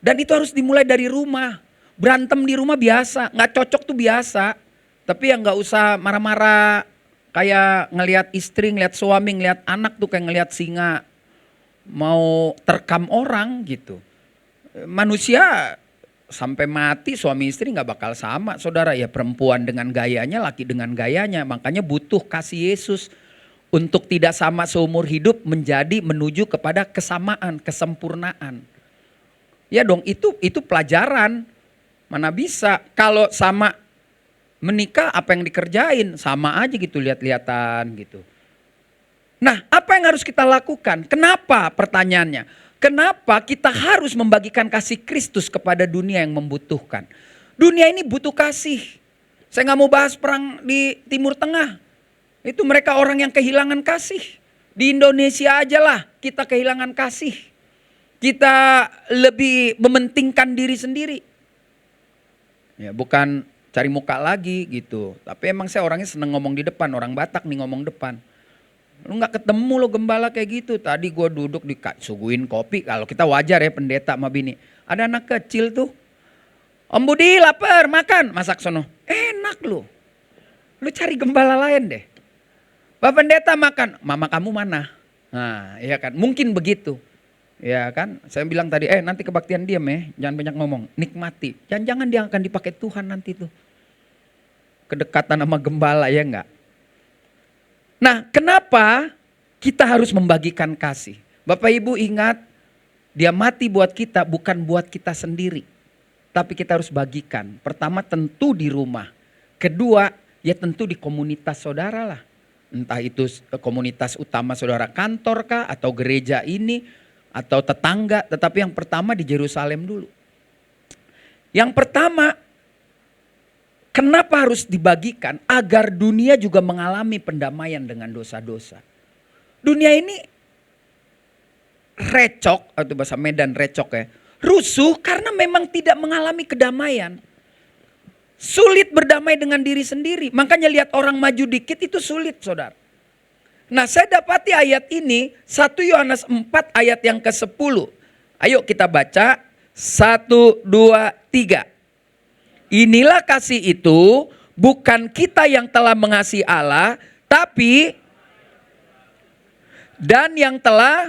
Dan itu harus dimulai dari rumah. Berantem di rumah biasa, nggak cocok tuh biasa. Tapi ya nggak usah marah-marah, kayak ngelihat istri, ngelihat suami, ngelihat anak tuh kayak ngelihat singa mau terkam orang gitu. Manusia sampai mati suami istri nggak bakal sama, saudara. Ya perempuan dengan gayanya, laki dengan gayanya. Makanya butuh kasih Yesus untuk tidak sama seumur hidup menjadi menuju kepada kesamaan, kesempurnaan. Ya dong, itu pelajaran. Mana bisa kalau sama menikah apa yang dikerjain sama aja gitu, lihat-lihatan gitu. Nah, apa yang harus kita lakukan? Kenapa pertanyaannya? Kenapa kita harus membagikan kasih Kristus kepada dunia yang membutuhkan? Dunia ini butuh kasih. Saya nggak mau bahas perang di Timur Tengah. Itu mereka orang yang kehilangan kasih. Di Indonesia aja lah kita kehilangan kasih. Kita lebih mementingkan diri sendiri. Ya bukan cari muka lagi gitu. Tapi emang saya orangnya seneng ngomong di depan. Orang Batak nih ngomong depan. Lu gak ketemu lo gembala kayak gitu. Tadi gue duduk disuguhin kopi. Kalau kita wajar ya pendeta sama bini. Ada anak kecil tuh. Om Budi lapar makan. Masak sono. Enak lu. Lu cari gembala lain deh. Pak pendeta makan. Mama kamu mana? Nah iya kan. Mungkin begitu. Ya kan. Saya bilang tadi nanti kebaktian diam ya. Jangan banyak ngomong. Nikmati. Jangan dia akan dipakai Tuhan nanti tuh. Kedekatan sama gembala ya enggak. Nah kenapa kita harus membagikan kasih? Bapak Ibu ingat, dia mati buat kita bukan buat kita sendiri. Tapi kita harus bagikan. Pertama tentu di rumah. Kedua ya tentu di komunitas saudara lah. Entah itu komunitas utama saudara kantor kah atau gereja ini atau tetangga. Tetapi yang pertama di Yerusalem dulu. Yang pertama, kenapa harus dibagikan? Agar dunia juga mengalami pendamaian dengan dosa-dosa. Dunia ini recok, atau bahasa Medan recok ya. Rusuh karena memang tidak mengalami kedamaian. Sulit berdamai dengan diri sendiri. Makanya lihat orang maju dikit itu sulit saudara. Nah saya dapati ayat ini 1 Yohanes 4 ayat yang ke-10. Ayo kita baca 1, 2, 3. Inilah kasih itu bukan kita yang telah mengasihi Allah, tapi dan yang telah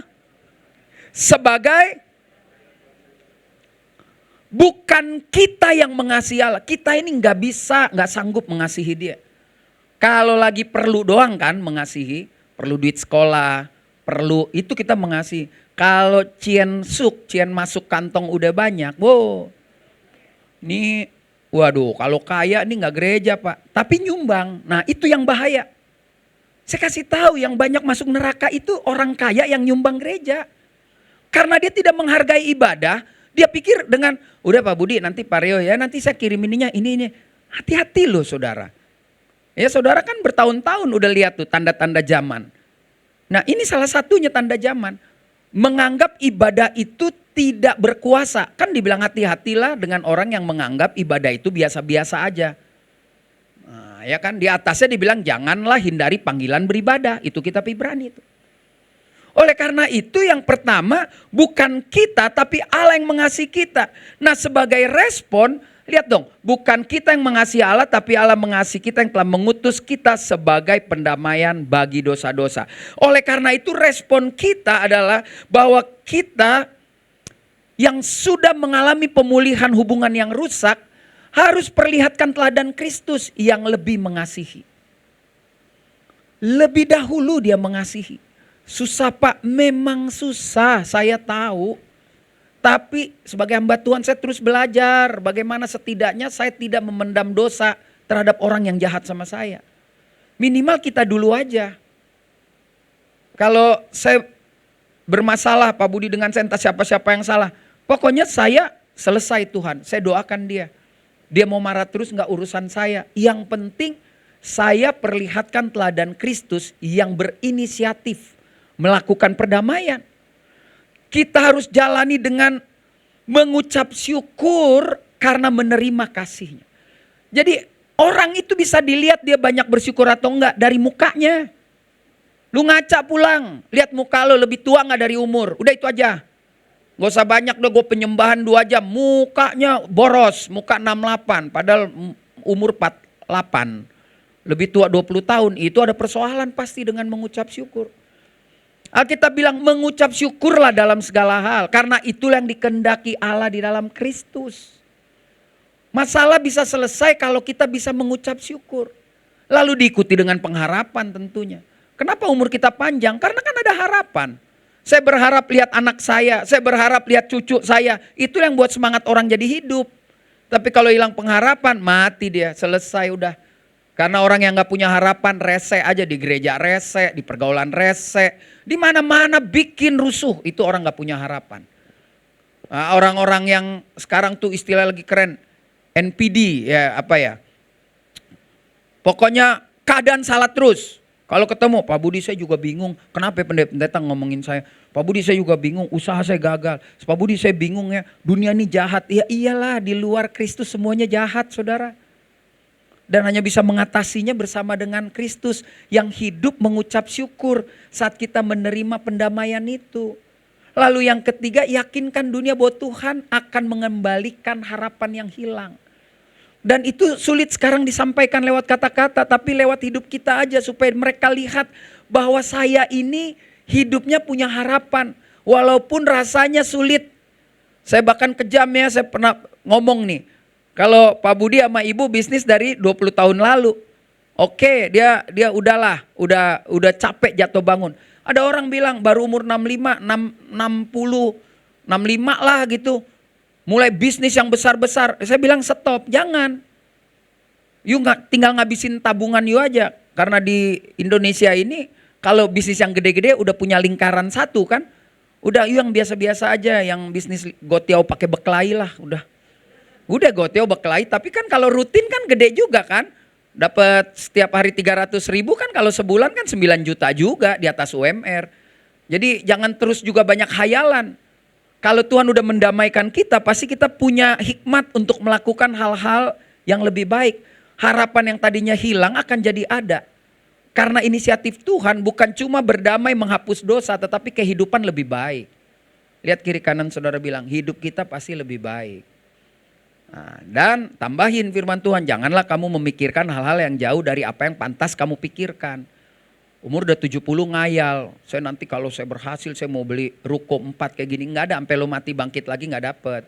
sebagai bukan kita yang mengasihi Allah. Kita ini nggak sanggup mengasihi dia. Kalau lagi perlu doang kan mengasihi, perlu duit sekolah, perlu itu kita mengasihi. Kalau cien masuk kantong udah banyak, wow. Ini waduh, kalau kaya ini nggak gereja Pak, tapi nyumbang. Nah itu yang bahaya. Saya kasih tahu yang banyak masuk neraka itu orang kaya yang nyumbang gereja. Karena dia tidak menghargai ibadah, dia pikir dengan, udah Pak Budi nanti Pak Rio ya, nanti saya kirim ininya, ini. Hati-hati loh saudara. Ya saudara kan bertahun-tahun udah lihat tuh tanda-tanda zaman. Nah ini salah satunya tanda zaman. Menganggap ibadah itu tidak berkuasa. Kan dibilang hati-hatilah dengan orang yang menganggap ibadah itu biasa-biasa aja. Nah, ya kan di atasnya dibilang janganlah hindari panggilan beribadah. Itu kitab Ibrani itu. Oleh karena itu yang pertama bukan kita tapi Allah yang mengasihi kita. Nah sebagai respon Lihat dong, bukan kita yang mengasihi Allah, tapi Allah mengasihi kita yang telah mengutus kita sebagai pendamaian bagi dosa-dosa. Oleh karena itu respon kita adalah bahwa kita yang sudah mengalami pemulihan hubungan yang rusak, harus perlihatkan teladan Kristus yang lebih mengasihi. Lebih dahulu dia mengasihi. Susah Pak, memang susah, saya tahu. Tapi sebagai hamba Tuhan saya terus belajar bagaimana setidaknya saya tidak memendam dosa terhadap orang yang jahat sama saya. Minimal kita dulu aja. Kalau saya bermasalah Pak Budi dengan saya, entah siapa-siapa yang salah. Pokoknya saya selesai Tuhan, saya doakan dia. Dia mau marah terus nggak urusan saya. Yang penting saya perlihatkan teladan Kristus yang berinisiatif melakukan perdamaian. Kita harus jalani dengan mengucap syukur karena menerima kasihnya. Jadi orang itu bisa dilihat dia banyak bersyukur atau enggak dari mukanya. Lu ngaca pulang, lihat muka lu lebih tua enggak dari umur. Udah itu aja. Gak usah banyak deh, gue penyembahan 2 jam. Mukanya boros, muka 68 padahal umur 48. Lebih tua 20 tahun, itu ada persoalan pasti dengan mengucap syukur. Alkitab bilang mengucap syukurlah dalam segala hal. Karena itulah yang dikehendaki Allah di dalam Kristus. Masalah bisa selesai kalau kita bisa mengucap syukur. Lalu diikuti dengan pengharapan tentunya. Kenapa umur kita panjang? Karena kan ada harapan. Saya berharap lihat anak saya berharap lihat cucu saya. Itu yang buat semangat orang jadi hidup. Tapi kalau hilang pengharapan, mati dia, selesai udah. Karena orang yang gak punya harapan rese aja, di gereja rese, di pergaulan rese, di mana-mana bikin rusuh, itu orang gak punya harapan. Nah, orang-orang yang sekarang tuh istilah lagi keren, NPD ya apa ya. Pokoknya keadaan salah terus. Kalau ketemu, Pak Budi saya juga bingung, kenapa pendeta ngomongin saya. Pak Budi saya juga bingung, usaha saya gagal. Pak Budi saya bingung ya, dunia ini jahat. Ya iyalah, di luar Kristus semuanya jahat saudara. Dan hanya bisa mengatasinya bersama dengan Kristus yang hidup mengucap syukur saat kita menerima pendamaian itu. Lalu yang ketiga, yakinkan dunia bahwa Tuhan akan mengembalikan harapan yang hilang. Dan itu sulit sekarang disampaikan lewat kata-kata, tapi lewat hidup kita aja supaya mereka lihat bahwa saya ini hidupnya punya harapan. Walaupun rasanya sulit. Saya bahkan kejam ya, saya pernah ngomong nih. Kalau Pak Budi sama Ibu bisnis dari 20 tahun lalu. Oke, dia udahlah, udah capek jatuh bangun. Ada orang bilang baru umur 65, 60, 65 lah gitu. Mulai bisnis yang besar-besar. Saya bilang stop, jangan. You tinggal ngabisin tabungan you aja. Karena di Indonesia ini kalau bisnis yang gede-gede udah punya lingkaran satu kan. Udah you yang biasa-biasa aja, yang bisnis gotiau pakai beklai lah, Udah goteo beklai, tapi kan kalau rutin kan gede juga kan. Dapat setiap hari 300.000 kan, kalau sebulan kan 9 juta juga di atas UMR. Jadi jangan terus juga banyak hayalan. Kalau Tuhan udah mendamaikan kita, pasti kita punya hikmat untuk melakukan hal-hal yang lebih baik. Harapan yang tadinya hilang akan jadi ada. Karena inisiatif Tuhan bukan cuma berdamai menghapus dosa, tetapi kehidupan lebih baik. Lihat kiri kanan saudara bilang, hidup kita pasti lebih baik. Nah, dan tambahin firman Tuhan, janganlah kamu memikirkan hal-hal yang jauh dari apa yang pantas kamu pikirkan. Umur udah 70 ngayal, saya nanti kalau saya berhasil saya mau beli ruko 4 kayak gini. Enggak ada, sampai lo mati bangkit lagi enggak dapet.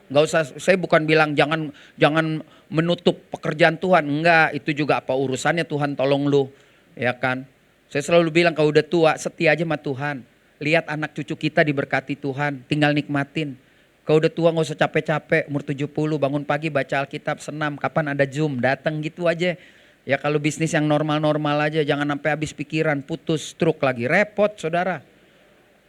Enggak usah, saya bukan bilang jangan menutup pekerjaan Tuhan. Enggak, itu juga apa urusannya Tuhan, tolong lu. Ya kan, saya selalu bilang kalau udah tua setia aja sama Tuhan. Lihat anak cucu kita diberkati Tuhan, tinggal nikmatin. Kalau udah tua gak usah capek-capek, umur 70 bangun pagi baca Alkitab, senam, kapan ada Zoom, datang gitu aja. Ya kalau bisnis yang normal-normal aja, jangan sampai habis pikiran, putus, stroke lagi, repot saudara.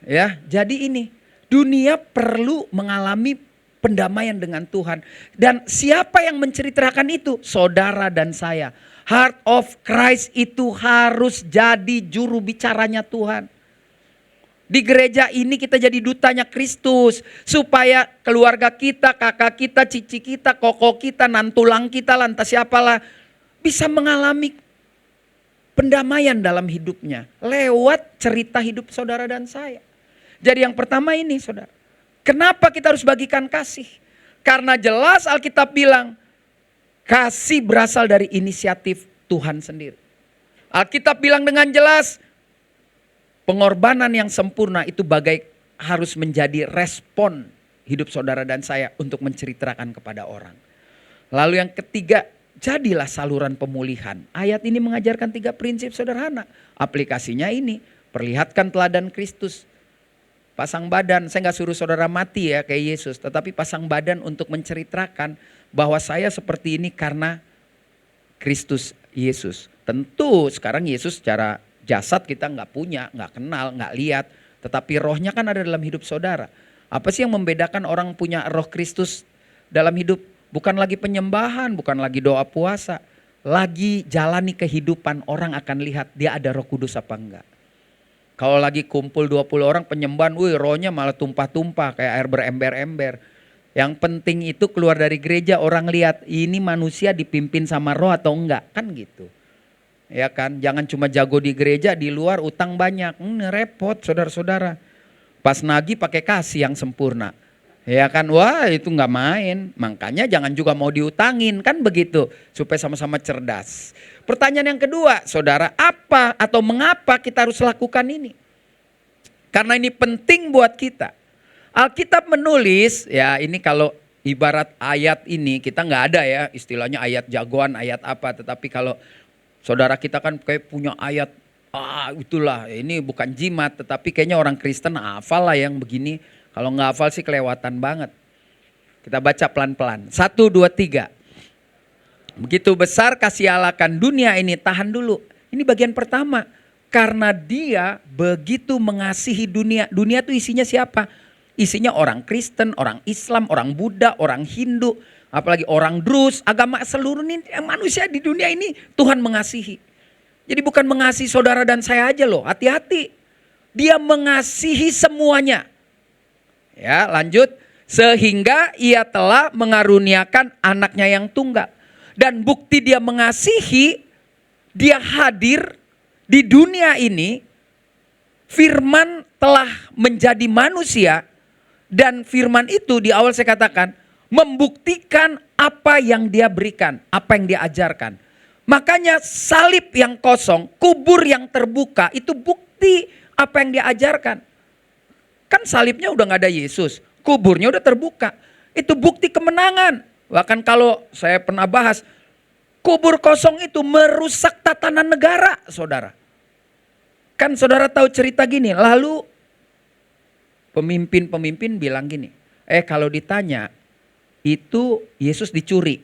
Ya, jadi ini, dunia perlu mengalami pendamaian dengan Tuhan. Dan siapa yang menceritakan itu? Saudara dan saya. Heart of Christ itu harus jadi juru bicaranya Tuhan. Di gereja ini kita jadi dutanya Kristus. Supaya keluarga kita, kakak kita, cici kita, koko kita, nantulang kita, lantas siapalah. Bisa mengalami pendamaian dalam hidupnya. Lewat cerita hidup saudara dan saya. Jadi yang pertama ini saudara. Kenapa kita harus bagikan kasih? Karena jelas Alkitab bilang Kasih berasal dari inisiatif Tuhan sendiri. Alkitab bilang dengan jelas, pengorbanan yang sempurna itu harus menjadi respon hidup saudara dan saya untuk menceritakan kepada orang. Lalu yang ketiga, jadilah saluran pemulihan. Ayat ini mengajarkan 3 prinsip sederhana. Aplikasinya ini, perlihatkan teladan Kristus. Pasang badan, saya gak suruh saudara mati ya kayak Yesus. Tetapi pasang badan untuk menceritakan bahwa saya seperti ini karena Kristus Yesus. Tentu sekarang Yesus secara jasad kita gak punya, gak kenal, gak lihat. Tetapi rohnya kan ada dalam hidup saudara. Apa sih yang membedakan orang punya roh Kristus dalam hidup? Bukan lagi penyembahan, bukan lagi doa puasa. Lagi jalani kehidupan, orang akan lihat dia ada Roh Kudus apa enggak. Kalau lagi kumpul 20 orang penyembahan, rohnya malah tumpah-tumpah kayak air berember-ember. Yang penting itu keluar dari gereja orang lihat ini manusia dipimpin sama roh atau enggak. Kan gitu. Ya kan, jangan cuma jago di gereja, di luar utang banyak. Repot saudara-saudara. Pas nagih pakai kasih yang sempurna. Ya kan, wah itu nggak main. Makanya jangan juga mau diutangin, kan begitu. Supaya sama-sama cerdas. Pertanyaan yang kedua, saudara, apa atau mengapa kita harus lakukan ini? Karena ini penting buat kita. Alkitab menulis, ya ini kalau ibarat ayat ini, kita nggak ada ya istilahnya ayat jagoan, ayat apa. Tetapi kalau saudara kita kan kayak punya ayat, itulah ini bukan jimat. Tetapi kayaknya orang Kristen hafal lah yang begini. Kalau nggak hafal sih kelewatan banget. Kita baca pelan-pelan. 1, 2, 3. Begitu besar kasih Allah akan dunia ini, tahan dulu. Ini bagian pertama. Karena dia begitu mengasihi dunia. Dunia itu isinya siapa? Isinya orang Kristen, orang Islam, orang Buddha, orang Hindu. Apalagi orang Druze, agama seluruh ini, manusia di dunia ini Tuhan mengasihi. Jadi bukan mengasihi saudara dan saya aja loh, hati-hati. Dia mengasihi semuanya. Ya, lanjut. Sehingga ia telah mengaruniakan anaknya yang tunggal. Dan bukti dia mengasihi, dia hadir di dunia ini. Firman telah menjadi manusia. Dan firman itu di awal saya katakan, membuktikan apa yang dia berikan, apa yang dia ajarkan. Makanya salib yang kosong, kubur yang terbuka, itu bukti apa yang dia ajarkan. Kan salibnya udah gak ada Yesus, kuburnya udah terbuka. Itu bukti kemenangan. Bahkan kalau saya pernah bahas, kubur kosong itu merusak tatanan negara, saudara. Kan saudara tahu cerita gini, lalu pemimpin-pemimpin bilang gini, kalau ditanya, itu Yesus dicuri.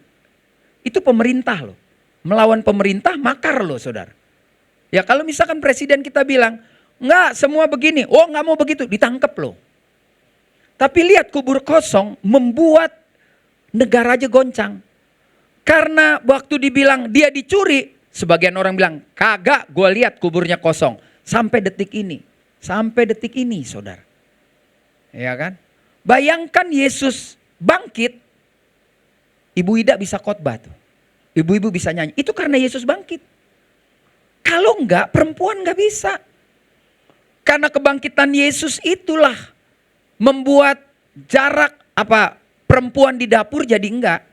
Itu pemerintah loh. Melawan pemerintah makar loh saudara. Ya kalau misalkan presiden kita bilang, enggak semua begini, enggak mau begitu, ditangkap loh. Tapi lihat kubur kosong membuat negara aja goncang. Karena waktu dibilang dia dicuri, sebagian orang bilang, kagak gue lihat kuburnya kosong. Sampai detik ini saudara. Ya kan? Bayangkan Yesus bangkit, Ibu Ida bisa khotbah tuh. Ibu-ibu bisa nyanyi. Itu karena Yesus bangkit. Kalau enggak, perempuan enggak bisa. Karena kebangkitan Yesus itulah membuat jarak perempuan di dapur jadi enggak.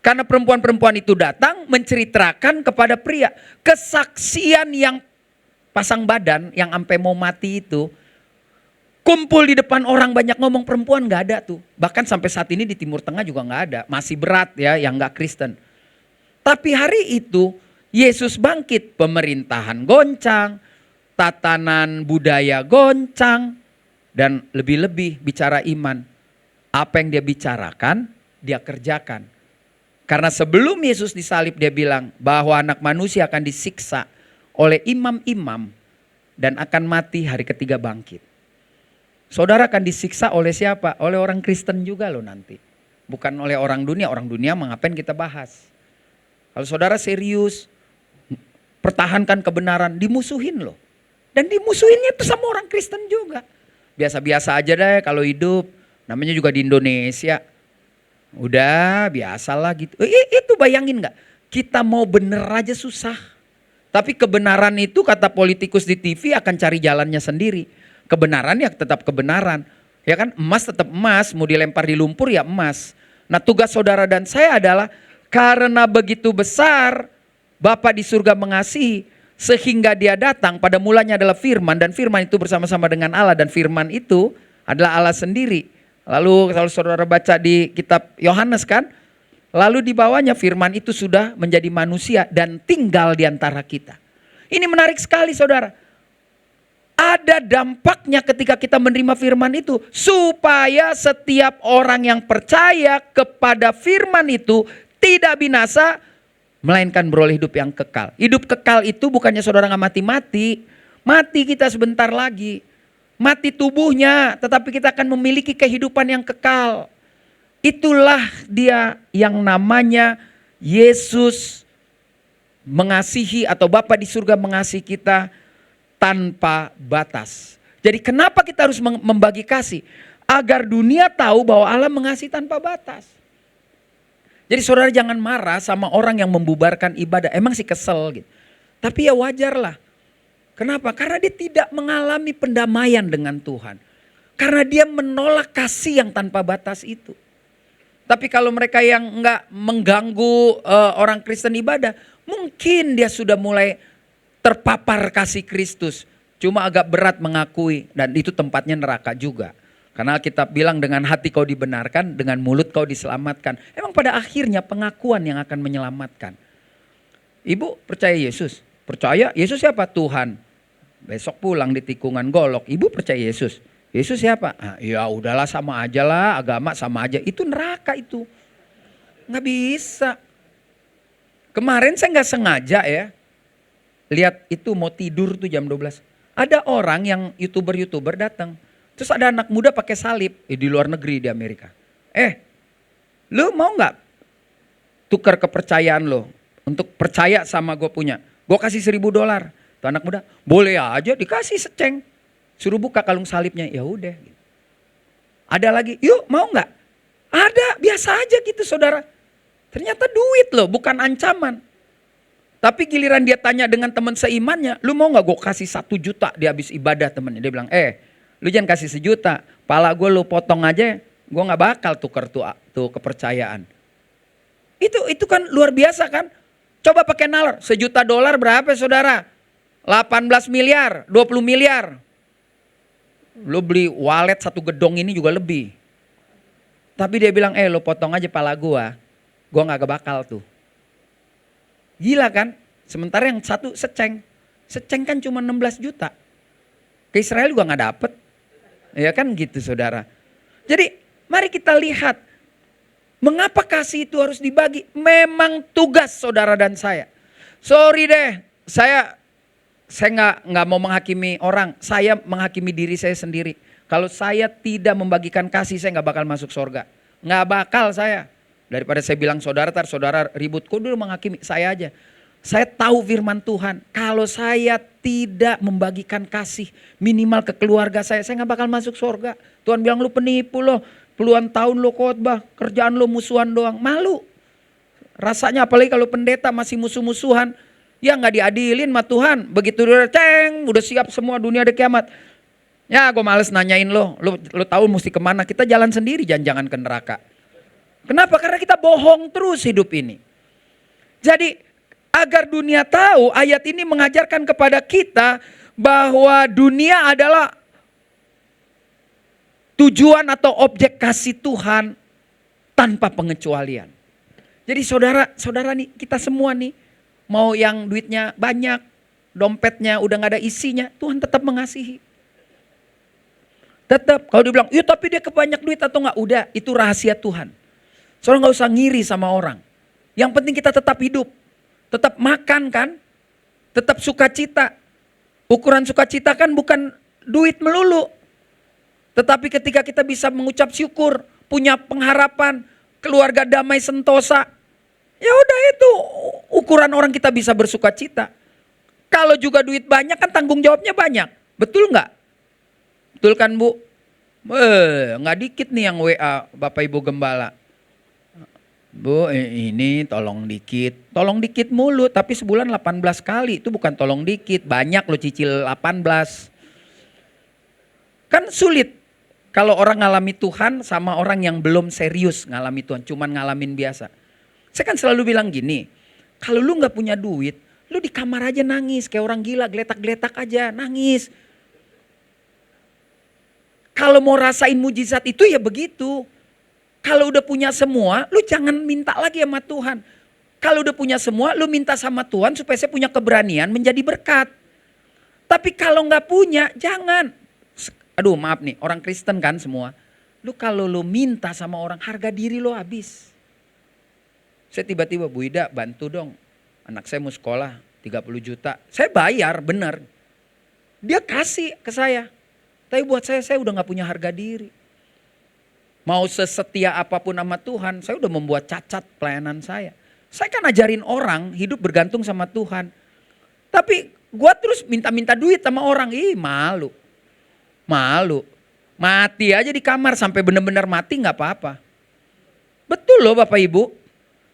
Karena perempuan-perempuan itu datang menceritakan kepada pria. Kesaksian yang pasang badan, yang sampai mau mati itu, kumpul di depan orang banyak ngomong, perempuan enggak ada tuh. Bahkan sampai saat ini di Timur Tengah juga enggak ada. Masih berat ya yang enggak Kristen. Tapi hari itu Yesus bangkit, pemerintahan goncang, tatanan budaya goncang, dan lebih-lebih bicara iman. Apa yang dia bicarakan, dia kerjakan. Karena sebelum Yesus disalib dia bilang bahwa anak manusia akan disiksa oleh imam-imam dan akan mati hari ketiga bangkit. Saudara akan disiksa oleh siapa? Oleh orang Kristen juga loh nanti. Bukan oleh orang dunia ngapain kita bahas. Kalau saudara serius, pertahankan kebenaran, dimusuhin loh. Dan dimusuhinnya itu sama orang Kristen juga. Biasa-biasa aja deh kalau hidup, namanya juga di Indonesia. Udah biasalah gitu. Itu bayangin gak? Kita mau bener aja susah. Tapi kebenaran itu kata politikus di TV akan cari jalannya sendiri. Kebenaran ya tetap kebenaran. Ya kan, emas tetap emas, mau dilempar di lumpur ya emas. Nah tugas saudara dan saya adalah Karena begitu besar Bapa di surga mengasihi, sehingga dia datang, pada mulanya adalah firman, dan firman itu bersama-sama dengan Allah, dan firman itu adalah Allah sendiri. Lalu kalau saudara baca di kitab Yohanes kan, lalu di bawahnya firman itu sudah menjadi manusia dan tinggal di antara kita. Ini menarik sekali saudara. Ada dampaknya ketika kita menerima firman itu, supaya setiap orang yang percaya kepada firman itu tidak binasa, melainkan beroleh hidup yang kekal. Hidup kekal itu bukannya saudara nggak mati-mati. Mati kita sebentar lagi. Mati tubuhnya, tetapi kita akan memiliki kehidupan yang kekal. Itulah dia yang namanya Yesus mengasihi, atau Bapa di surga mengasihi kita tanpa batas. Jadi kenapa kita harus membagi kasih? Agar dunia tahu bahwa Allah mengasihi tanpa batas. Jadi saudara jangan marah sama orang yang membubarkan ibadah. Emang sih kesel gitu. Tapi ya wajar lah. Kenapa? Karena dia tidak mengalami pendamaian dengan Tuhan. Karena dia menolak kasih yang tanpa batas itu. Tapi kalau mereka yang enggak mengganggu orang Kristen ibadah, mungkin dia sudah mulai terpapar kasih Kristus. Cuma agak berat mengakui, dan itu tempatnya neraka juga. Karena Alkitab bilang dengan hati kau dibenarkan, dengan mulut kau diselamatkan. Emang pada akhirnya pengakuan yang akan menyelamatkan. Ibu percaya Yesus? Percaya Yesus siapa? Tuhan. Besok pulang di tikungan golok, ibu percaya Yesus? Yesus siapa? Ah, ya udahlah sama aja lah, agama sama aja. Itu neraka itu. Nggak bisa. Kemarin saya nggak sengaja ya, lihat itu mau tidur tuh jam 12. Ada orang yang YouTuber datang. Terus ada anak muda pakai salib di luar negeri di Amerika. Lu mau nggak tukar kepercayaan lo untuk percaya sama gue punya? Gue kasih $1.000. Tuh anak muda, boleh aja, dikasih seceng. Suruh buka kalung salibnya, ya udah. Ada lagi, yuk mau nggak? Ada, biasa aja gitu saudara. Ternyata duit loh, bukan ancaman. Tapi giliran dia tanya dengan teman seimannya, lu mau nggak gue kasih 1 juta dia habis ibadah temennya. Dia bilang, lu jangan kasih 1 juta, pala gue lu potong aja, gue nggak bakal tuker tuh kepercayaan. Itu kan luar biasa kan? Coba pakai nalar, $1 juta berapa saudara? 18 miliar, 20 miliar. Lu beli walet 1 gedong ini juga lebih. Tapi dia bilang, lu potong aja pala gua nggak bakal tuh. Gila kan? Sementara yang satu seceng kan cuma 16 juta. Ke Israel juga nggak dapet. Ya kan gitu saudara. Jadi mari kita lihat. Mengapa kasih itu harus dibagi? Memang tugas saudara dan saya. Sorry deh, saya nggak mau menghakimi orang. Saya menghakimi diri saya sendiri. Kalau saya tidak membagikan kasih, saya nggak bakal masuk surga. Nggak bakal saya. Daripada saya bilang saudara, saudara ribut, kok dulu menghakimi, saya aja. Saya tahu firman Tuhan, kalau saya tidak membagikan kasih minimal ke keluarga saya nggak bakal masuk surga. Tuhan bilang lu penipu loh, puluhan tahun lo khotbah, kerjaan lo musuhan doang, malu. Rasanya apalagi kalau pendeta masih musuh-musuhan, ya nggak diadilin sama Tuhan. Begitu udah siap semua dunia ada kiamat. Ya gue males nanyain lo tahu mesti kemana, kita jalan sendiri jangan ke neraka. Kenapa? Karena kita bohong terus hidup ini. Jadi agar dunia tahu, ayat ini mengajarkan kepada kita bahwa dunia adalah tujuan atau objek kasih Tuhan tanpa pengecualian. Jadi saudara nih, kita semua nih, mau yang duitnya banyak, dompetnya udah gak ada isinya, Tuhan tetap mengasihi. Tetap, kalau dia bilang, ya tapi dia kebanyak duit atau enggak, udah itu rahasia Tuhan. Saudara gak usah ngiri sama orang. Yang penting kita tetap hidup, tetap makan kan, tetap sukacita. Ukuran sukacita kan bukan duit melulu. Tetapi ketika kita bisa mengucap syukur, punya pengharapan, keluarga damai sentosa, ya udah itu ukuran orang kita bisa bersukacita. Kalau juga duit banyak kan tanggung jawabnya banyak, betul nggak? Betul kan Bu? Nggak dikit nih yang WA Bapak Ibu Gembala. Bu ini tolong dikit mulu, tapi sebulan 18 kali, itu bukan tolong dikit, banyak lo cicil 18. Kan sulit kalau orang ngalami Tuhan sama orang yang belum serius ngalami Tuhan, cuman ngalamin biasa. Saya kan selalu bilang gini, kalau lu nggak punya duit, lu di kamar aja nangis kayak orang gila, geletak-geletak aja nangis. Kalau mau rasain mujizat itu ya begitu. Kalau udah punya semua, lu jangan minta lagi sama Tuhan. Kalau udah punya semua, lu minta sama Tuhan supaya saya punya keberanian menjadi berkat. Tapi kalau nggak punya, jangan. Aduh maaf nih, orang Kristen kan semua. Lu kalau lu minta sama orang, harga diri lu habis. Saya tiba-tiba, Bu Ida bantu dong. Anak saya mau sekolah 30 juta. Saya bayar bener. Dia kasih ke saya. Tapi buat saya udah gak punya harga diri. Mau sesetia apapun sama Tuhan, saya udah membuat cacat pelayanan saya. Saya kan ajarin orang hidup bergantung sama Tuhan. Tapi gua terus minta-minta duit sama orang. Malu. Malu. Mati aja di kamar sampai benar-benar mati gak apa-apa. Betul loh Bapak Ibu.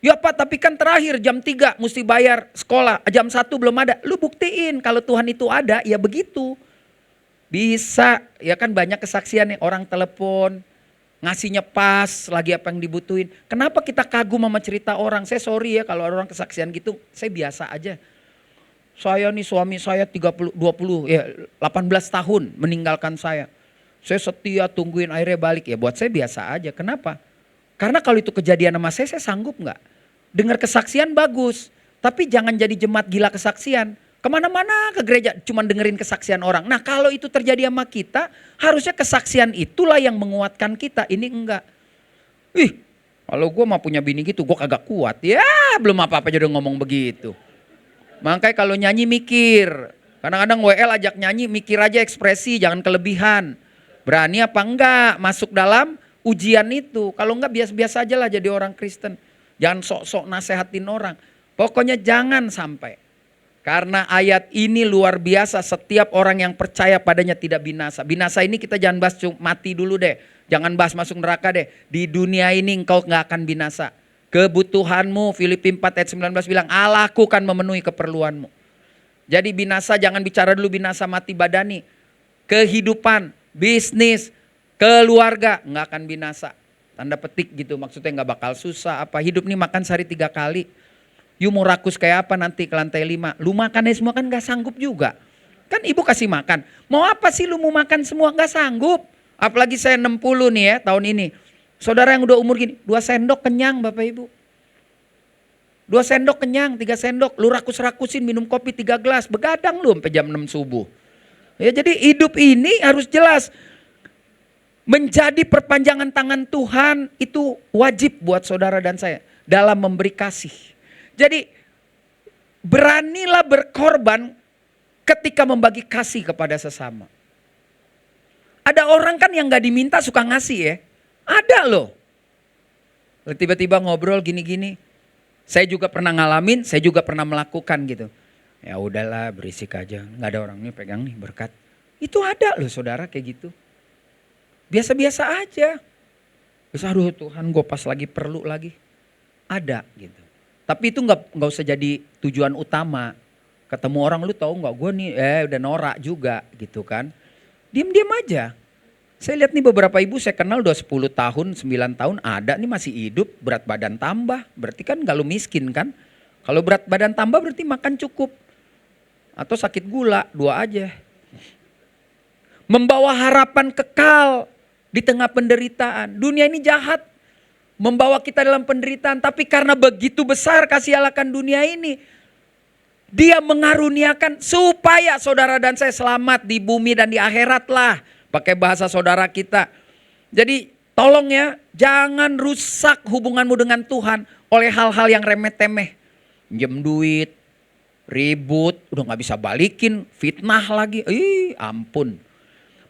Ya Pak, tapi kan terakhir jam 3 mesti bayar sekolah. Jam 1 belum ada. Lu buktiin kalau Tuhan itu ada, ya begitu. Bisa, ya kan banyak kesaksian nih, orang telepon, ngasihnya pas, lagi apa yang dibutuhin. Kenapa kita kagum sama cerita orang? Saya sorry ya kalau orang kesaksian gitu, saya biasa aja. Saya nih suami saya 18 tahun meninggalkan saya. Saya setia tungguin akhirnya balik, ya buat saya biasa aja. Kenapa? Karena kalau itu kejadian sama saya sanggup gak? Dengar kesaksian bagus, tapi jangan jadi jemaat gila kesaksian. Kemana-mana ke gereja cuman dengerin kesaksian orang. Nah kalau itu terjadi sama kita, harusnya kesaksian itulah yang menguatkan kita. Ini enggak. Kalau gue mah punya bini gitu, gue kagak kuat. Ya belum apa-apa aja udah ngomong begitu. Makanya kalau nyanyi mikir. Kadang-kadang WL ajak nyanyi, mikir aja ekspresi, jangan kelebihan. Berani apa enggak masuk dalam ujian itu. Kalau enggak biasa-biasa aja lah jadi orang Kristen. Jangan sok-sok nasehatin orang. Pokoknya jangan sampai. Karena ayat ini luar biasa, setiap orang yang percaya padanya tidak binasa. Binasa ini kita jangan bahas mati dulu deh. Jangan bahas masuk neraka deh. Di dunia ini engkau gak akan binasa. Kebutuhanmu, Filipi 4 ayat 19 bilang, Allahku kan memenuhi keperluanmu. Jadi binasa jangan bicara dulu binasa mati badani. Kehidupan, bisnis, keluarga gak akan binasa. Tanda petik gitu, maksudnya gak bakal susah. Apa hidup nih makan sehari 3 kali. You mau rakus kayak apa nanti ke lantai 5. Lu makannya semua kan gak sanggup juga. Kan ibu kasih makan. Mau apa sih lu mau makan semua gak sanggup. Apalagi saya 60 nih ya tahun ini. Saudara yang udah umur gini. 2 sendok kenyang Bapak Ibu. 2 sendok kenyang, 3 sendok. Lu rakus-rakusin minum kopi 3 gelas. Begadang lu sampai jam 6 subuh. Ya jadi hidup ini harus jelas. Menjadi perpanjangan tangan Tuhan itu wajib buat saudara dan saya. Dalam memberi kasih. Jadi beranilah berkorban ketika membagi kasih kepada sesama. Ada orang kan yang gak diminta suka ngasih ya. Ada loh. Tiba-tiba ngobrol gini-gini. Saya juga pernah ngalamin, saya juga pernah melakukan gitu. Ya udahlah berisik aja. Gak ada orang nih pegang nih berkat. Itu ada loh saudara kayak gitu. Biasa-biasa aja. Terus aduh Tuhan gue pas lagi perlu lagi. Ada gitu. Tapi itu nggak usah jadi tujuan utama. Ketemu orang lu tahu nggak gue nih udah norak juga gitu kan. Diam-diam aja. Saya lihat nih beberapa ibu saya kenal udah 10 tahun, 9 tahun ada nih masih hidup, berat badan tambah. Berarti kan nggak lu miskin kan. Kalau berat badan tambah berarti makan cukup. Atau sakit gula, 2 aja. Membawa harapan kekal di tengah penderitaan. Dunia ini jahat. Membawa kita dalam penderitaan. Tapi karena begitu besar kasih Allah akan dunia ini. Dia mengaruniakan supaya saudara dan saya selamat di bumi dan di akhirat lah. Pakai bahasa saudara kita. Jadi tolong ya, jangan rusak hubunganmu dengan Tuhan oleh hal-hal yang remeh-temeh. Pinjam duit, ribut, udah gak bisa balikin, fitnah lagi. Ampun.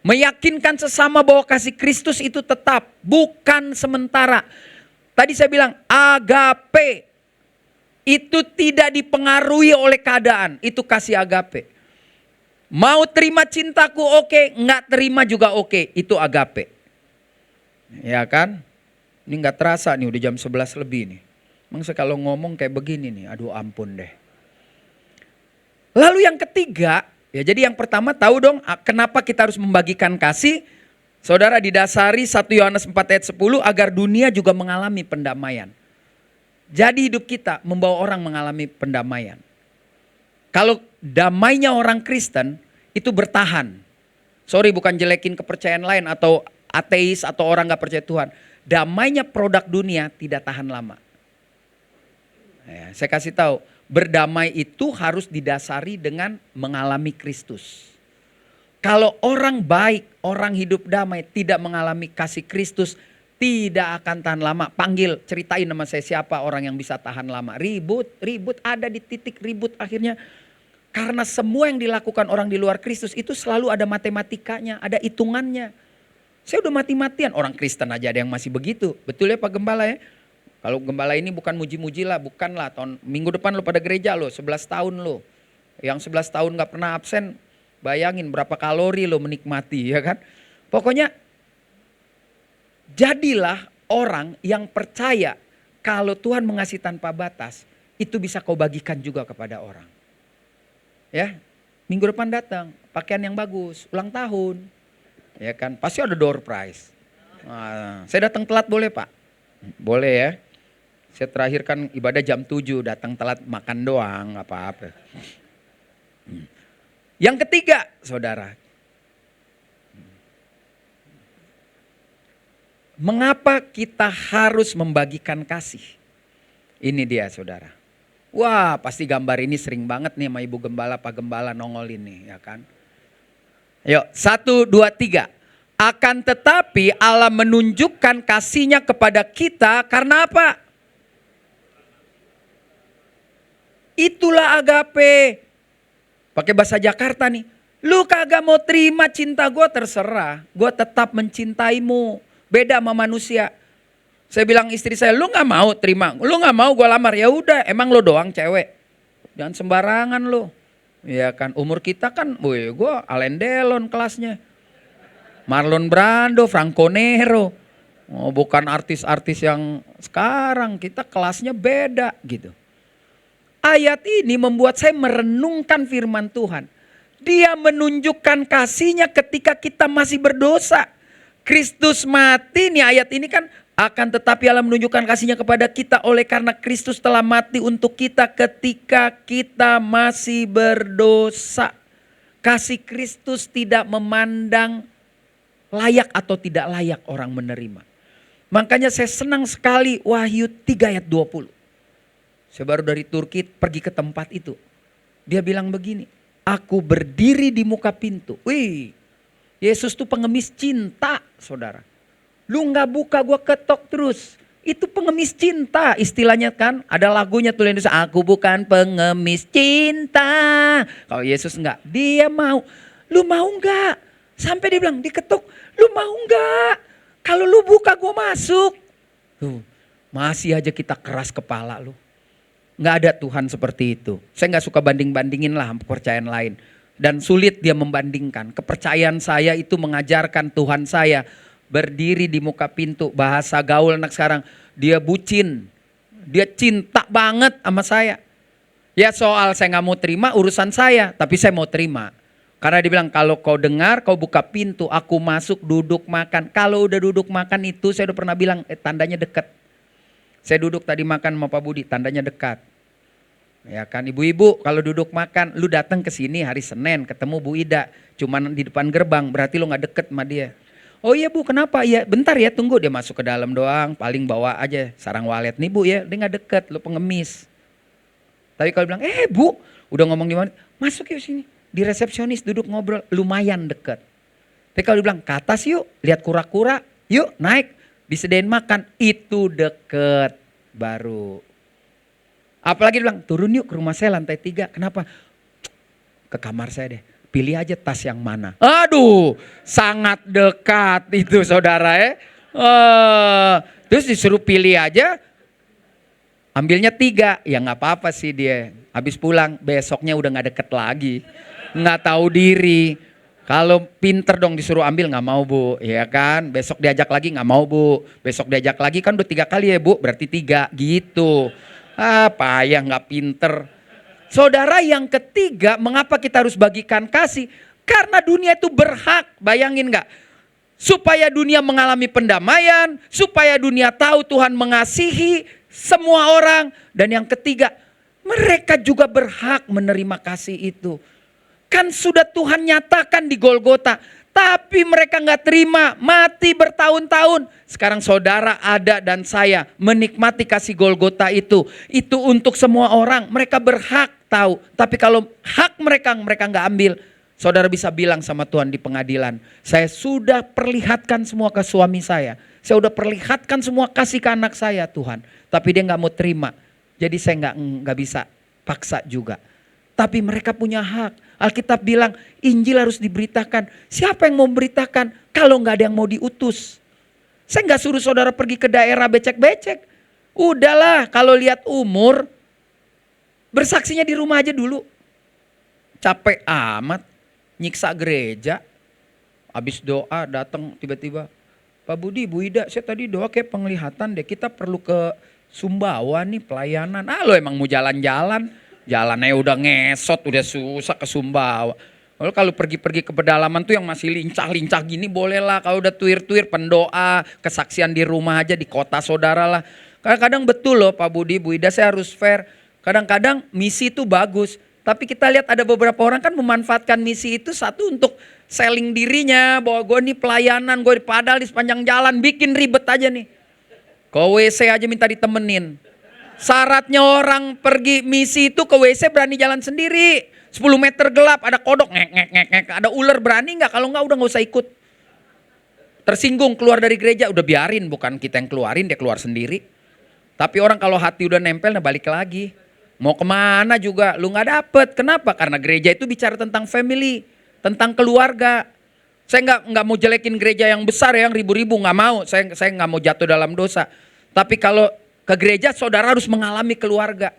Meyakinkan sesama bahwa kasih Kristus itu tetap, bukan sementara. Tadi saya bilang agape itu tidak dipengaruhi oleh keadaan, itu kasih agape. Mau terima cintaku oke, nggak terima juga oke, itu agape. Ya kan? Ini nggak terasa nih udah jam 11 lebih nih. Emang saya kalau ngomong kayak begini nih, aduh ampun deh. Lalu yang ketiga, ya jadi yang pertama tahu dong kenapa kita harus membagikan kasih. Saudara didasari 1 Yohanes 4 ayat 10 agar dunia juga mengalami pendamaian. Jadi hidup kita membawa orang mengalami pendamaian. Kalau damainya orang Kristen itu bertahan. Sorry, bukan jelekin kepercayaan lain atau ateis atau orang gak percaya Tuhan. Damainya produk dunia tidak tahan lama. Ya, saya kasih tahu, berdamai itu harus didasari dengan mengalami Kristus. Kalau orang baik, orang hidup damai, tidak mengalami kasih Kristus, tidak akan tahan lama. Panggil, ceritain nama saya siapa orang yang bisa tahan lama. Ribut ada di titik ribut akhirnya. Karena semua yang dilakukan orang di luar Kristus itu selalu ada matematikanya, ada hitungannya. Saya udah mati-matian, orang Kristen aja ada yang masih begitu. Betul ya Pak Gembala ya? Kalau Gembala ini bukan muji-muji lah, bukan lah. Minggu depan lo pada gereja lo, 11 tahun lo. Yang 11 tahun gak pernah absen, bayangin berapa kalori lo menikmati ya kan. Pokoknya jadilah orang yang percaya kalau Tuhan mengasihi tanpa batas, itu bisa kau bagikan juga kepada orang. Ya, minggu depan datang, pakaian yang bagus, ulang tahun. Ya kan, pasti ada door prize. Nah, saya datang telat boleh Pak? Boleh ya. Saya terakhir kan ibadah jam 7, datang telat makan doang, apa-apa. Yang ketiga, saudara. Mengapa kita harus membagikan kasih? Ini dia saudara. Wah, pasti gambar ini sering banget nih sama Ibu Gembala, Pak Gembala nongol ini ya kan. Yuk, 1, 2, 3. Akan tetapi Allah menunjukkan kasih-Nya kepada kita karena apa? Itulah agape. Pakai bahasa Jakarta nih. Lu kagak mau terima cinta gue, terserah. Gue tetap mencintaimu. Beda sama manusia. Saya bilang istri saya, lu gak mau terima. Lu gak mau gue lamar. Ya udah, emang lo doang cewek. Jangan sembarangan lo. Ya kan, umur kita kan, gue Alain Delon kelasnya. Marlon Brando, Franco Nero. Oh, bukan artis-artis yang sekarang. Kita kelasnya beda gitu. Ayat ini membuat saya merenungkan firman Tuhan. Dia menunjukkan kasih-Nya ketika kita masih berdosa. Kristus mati, nih ayat ini kan, akan tetapi Allah menunjukkan kasih-Nya kepada kita oleh karena Kristus telah mati untuk kita ketika kita masih berdosa. Kasih Kristus tidak memandang layak atau tidak layak orang menerima. Makanya saya senang sekali Wahyu 3 ayat 20. Saya baru dari Turki pergi ke tempat itu. Dia bilang begini, aku berdiri di muka pintu. Wih, Yesus tuh pengemis cinta saudara. Lu gak buka gua ketok terus. Itu pengemis cinta istilahnya kan. Ada lagunya tuh Indonesia, aku bukan pengemis cinta. Kalau Yesus enggak, dia mau. Lu mau enggak? Sampai dia bilang diketuk, lu mau enggak? Kalau lu buka gua masuk. Tuh, masih aja kita keras kepala lu. Nggak ada Tuhan seperti itu. Saya nggak suka banding-bandingin lah kepercayaan lain. Dan sulit dia membandingkan. Kepercayaan saya itu mengajarkan Tuhan saya berdiri di muka pintu. Bahasa gaul anak sekarang, dia bucin. Dia cinta banget sama saya. Ya soal saya nggak mau terima urusan saya, tapi saya mau terima. Karena dia bilang kalau kau dengar, kau buka pintu, aku masuk duduk makan. Kalau udah duduk makan itu saya udah pernah bilang tandanya dekat. Saya duduk tadi makan sama Pak Budi, tandanya dekat. Ya kan ibu-ibu kalau duduk makan, lu datang ke sini hari Senin ketemu Bu Ida, cuman di depan gerbang, berarti lu gak deket sama dia. Oh iya Bu, kenapa? Ya bentar ya, tunggu, dia masuk ke dalam doang, paling bawa aja sarang walet nih Bu ya, dia gak deket, lu pengemis. Tapi kalau bilang, Bu, udah ngomong di mana? Masuk yuk sini, di resepsionis duduk ngobrol, lumayan deket. Tapi kalau dibilang ke atas yuk, lihat kura-kura, yuk naik. Disediain makan, itu deket baru. Apalagi bilang turun yuk ke rumah saya lantai 3. Kenapa? Ke kamar saya deh. Pilih aja tas yang mana. Aduh, sangat dekat itu saudara ya. Terus disuruh pilih aja. Ambilnya 3. Ya gak apa-apa sih dia. Habis pulang besoknya udah gak deket lagi. Gak tahu diri. Kalau pinter dong disuruh ambil gak mau Bu, ya kan. Besok diajak lagi gak mau Bu. Besok diajak lagi kan udah 3 kali ya Bu, berarti 3 gitu. Payah gak pinter. Saudara yang ketiga, mengapa kita harus bagikan kasih? Karena dunia itu berhak, bayangin gak? Supaya dunia mengalami pendamaian, supaya dunia tahu Tuhan mengasihi. semua orang. Dan yang ketiga, mereka juga berhak menerima kasih itu. Kan sudah Tuhan nyatakan di Golgota, tapi mereka nggak terima, mati bertahun-tahun. Sekarang saudara ada dan saya menikmati kasih Golgota itu. Itu untuk semua orang, mereka berhak tahu. Tapi kalau hak mereka nggak ambil, saudara bisa bilang sama Tuhan di pengadilan, saya sudah perlihatkan semua ke suami saya sudah perlihatkan semua kasih ke anak saya Tuhan, tapi dia nggak mau terima. Jadi saya nggak bisa paksa juga. Tapi mereka punya hak. Alkitab bilang Injil harus diberitakan. Siapa yang mau memberitakan kalau nggak ada yang mau diutus? Saya nggak suruh saudara pergi ke daerah becek-becek. Udahlah, kalau lihat umur, bersaksinya di rumah aja dulu. Capek amat, nyiksa gereja. Habis doa datang tiba-tiba, Pak Budi, Bu Ida, saya tadi doa kayak penglihatan deh. Kita perlu ke Sumbawa nih pelayanan. Lo emang mau jalan-jalan? Jalannya udah ngesot, udah susah ke Sumbawa. Lalu kalau pergi-pergi ke pedalaman tuh yang masih lincah-lincah gini bolehlah. Kalau udah tuir-tuir pendoa, kesaksian di rumah aja, di kota saudara lah. Kadang-kadang betul loh Pak Budi, Bu Ida, saya harus fair. Kadang-kadang misi itu bagus. Tapi kita lihat ada beberapa orang kan memanfaatkan misi itu satu untuk selling dirinya. Bahwa gue nih pelayanan, gue padahal di sepanjang jalan bikin ribet aja nih. Ke WC aja minta ditemenin. Syaratnya orang pergi misi itu ke WC berani jalan sendiri. 10 meter gelap ada kodok ngek. Ada ular berani nggak? Kalau nggak udah nggak usah ikut. Tersinggung keluar dari gereja udah biarin. Bukan kita yang keluarin, dia keluar sendiri. Tapi orang kalau hati udah nempel nah balik lagi. Mau kemana juga lu nggak dapet. Kenapa? Karena gereja itu bicara tentang family, tentang keluarga. Saya nggak mau jelekin gereja yang besar yang ribu-ribu, nggak mau. Saya nggak mau jatuh dalam dosa. Tapi kalau ke gereja saudara harus mengalami keluarga.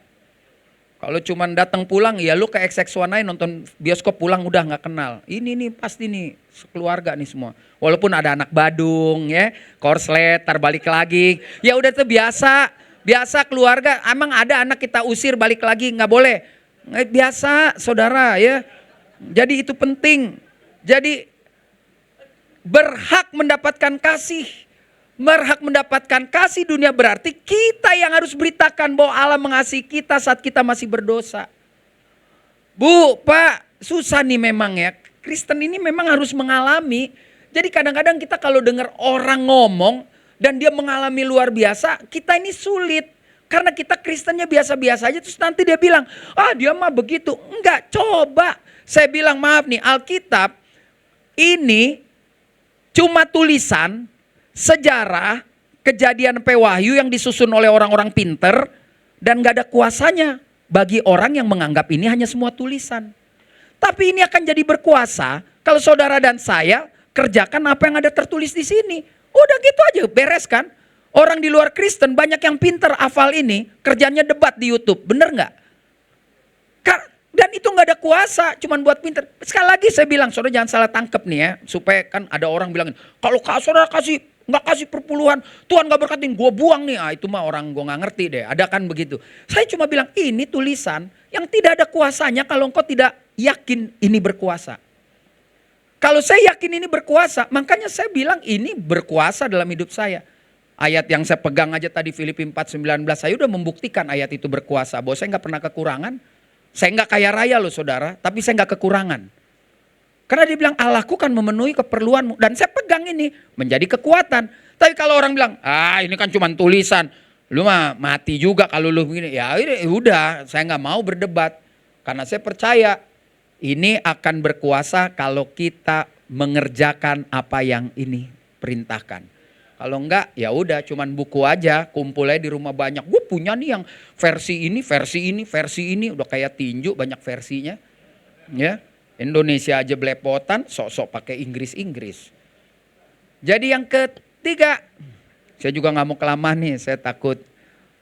Kalau cuman datang pulang ya lu ke XX1 nonton bioskop pulang udah nggak kenal. Ini nih pasti nih keluarga nih semua. Walaupun ada anak Badung ya, korslet, tar balik lagi. Ya udah tuh biasa. Biasa keluarga, emang ada anak kita usir balik lagi, nggak boleh. Biasa saudara ya. Jadi itu penting. Jadi berhak mendapatkan kasih. Berhak mendapatkan kasih dunia berarti kita yang harus beritakan bahwa Allah mengasihi kita saat kita masih berdosa. Bu, Pak, susah nih memang ya. Kristen ini memang harus mengalami. Jadi kadang-kadang kita kalau dengar orang ngomong, dan dia mengalami luar biasa, kita ini sulit. Karena kita Kristennya biasa-biasa aja, terus nanti dia bilang, dia mah begitu. Enggak, coba. Saya bilang maaf nih, Alkitab ini cuma tulisan, sejarah, kejadian pewahyu yang disusun oleh orang-orang pinter, dan gak ada kuasanya bagi orang yang menganggap ini hanya semua tulisan. Tapi ini akan jadi berkuasa kalau saudara dan saya kerjakan apa yang ada tertulis di sini. Udah gitu aja beres kan. Orang di luar Kristen banyak yang pinter hafal ini. Kerjanya debat di YouTube. Bener gak? Dan itu gak ada kuasa. Cuman buat pinter. Sekali lagi saya bilang. Saudara jangan salah tangkep nih ya. Supaya kan ada orang bilang. Kalau saudara gak kasih perpuluhan. Tuhan gak berkatin. Gue buang nih. Itu mah orang gue gak ngerti deh. Ada kan begitu. Saya cuma bilang ini tulisan. Yang tidak ada kuasanya. Kalau engkau tidak yakin ini berkuasa. Kalau saya yakin ini berkuasa, makanya saya bilang ini berkuasa dalam hidup saya. Ayat yang saya pegang aja tadi Filipi 4:19, saya udah membuktikan ayat itu berkuasa. Bahwa saya gak pernah kekurangan. Saya gak kaya raya loh saudara, tapi saya gak kekurangan. Karena dia bilang Allahku kan memenuhi keperluanmu. Dan saya pegang ini menjadi kekuatan. Tapi kalau orang bilang, ini kan cuma tulisan. Lu mah mati juga kalau lu begini. Ya udah, saya gak mau berdebat. Karena saya percaya. Ini akan berkuasa kalau kita mengerjakan apa yang ini perintahkan. Kalau enggak ya udah cuman buku aja, kumpul aja di rumah banyak. Gue punya nih yang versi ini udah kayak tinju banyak versinya. Ya, Indonesia aja belepotan, sok-sok pakai Inggris. Jadi yang ketiga, saya juga nggak mau kelamaan nih, saya takut